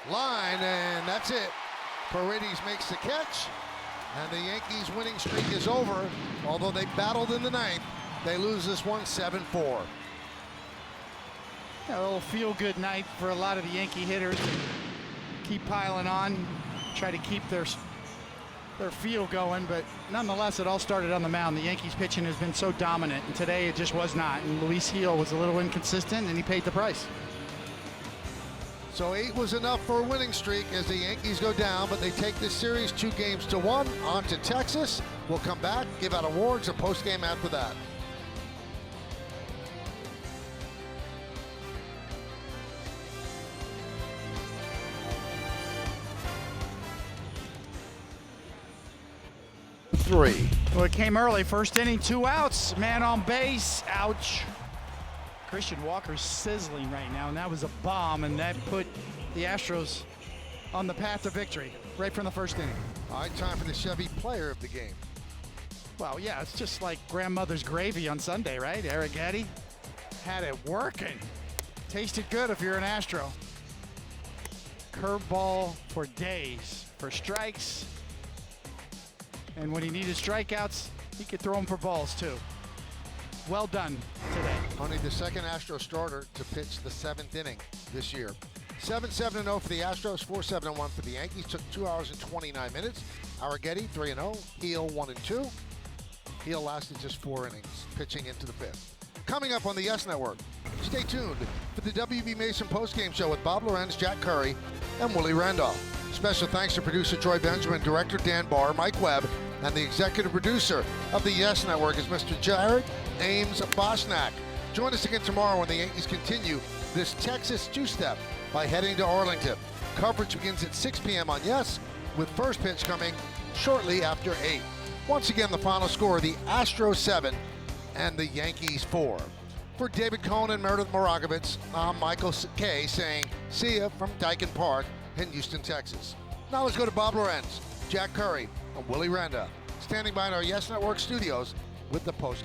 Line, and that's it. Paredes makes the catch, and the Yankees winning streak is over. Although they battled in the 9th, they lose this one 7-4. Yeah, a little feel-good night for a lot of the Yankee hitters. Keep piling on, try to keep their feel going, but nonetheless, it all started on the mound. The Yankees pitching has been so dominant, and today it just was not. And Luis Gil was a little inconsistent, and he paid the price. So 8 was enough for a winning streak as the Yankees go down, but they take this series 2-1 on to Texas. We'll come back, give out awards, a post-game after that. Three. Well, it came early. First inning, 2 outs. Man on base. Ouch. Christian Walker's sizzling right now, and that was a bomb, and that put the Astros on the path to victory right from the first inning. All right, time for the Chevy player of the game. Well, yeah, it's just like grandmother's gravy on Sunday, right? Eric Getty had it working. Tasted good if you're an Astro. Curveball for days, for strikes. And when he needed strikeouts, he could throw them for balls too. Well done today. Only the second Astro starter to pitch the 7th inning this year. 7-7-0 for the Astros, 4-7-1 for the Yankees. Took 2 hours and 29 minutes. Arrighetti 3-0, Gil 1-2. Gil lasted just 4 innings, pitching into the 5th. Coming up on the Yes Network, stay tuned for the WB Mason postgame show with Bob Lorenz, Jack Curry, and Willie Randolph. Special thanks to producer Troy Benjamin, director Dan Barr, Mike Webb, and the executive producer of the Yes Network is Mr. Jared Ames Boschnack. Join us again tomorrow when the Yankees continue this Texas two-step by heading to Arlington. Coverage begins at 6 p.m. on Yes, with first pitch coming shortly after 8. Once again, the final score, the Astros 7 and the Yankees 4. For David Cohn and Meredith Moragovitz, I'm Michael Kay saying see ya from Dyken Park in Houston, Texas. Now let's go to Bob Lorenz, Jack Curry, and Willie Renda, standing by in our Yes Network studios with the post.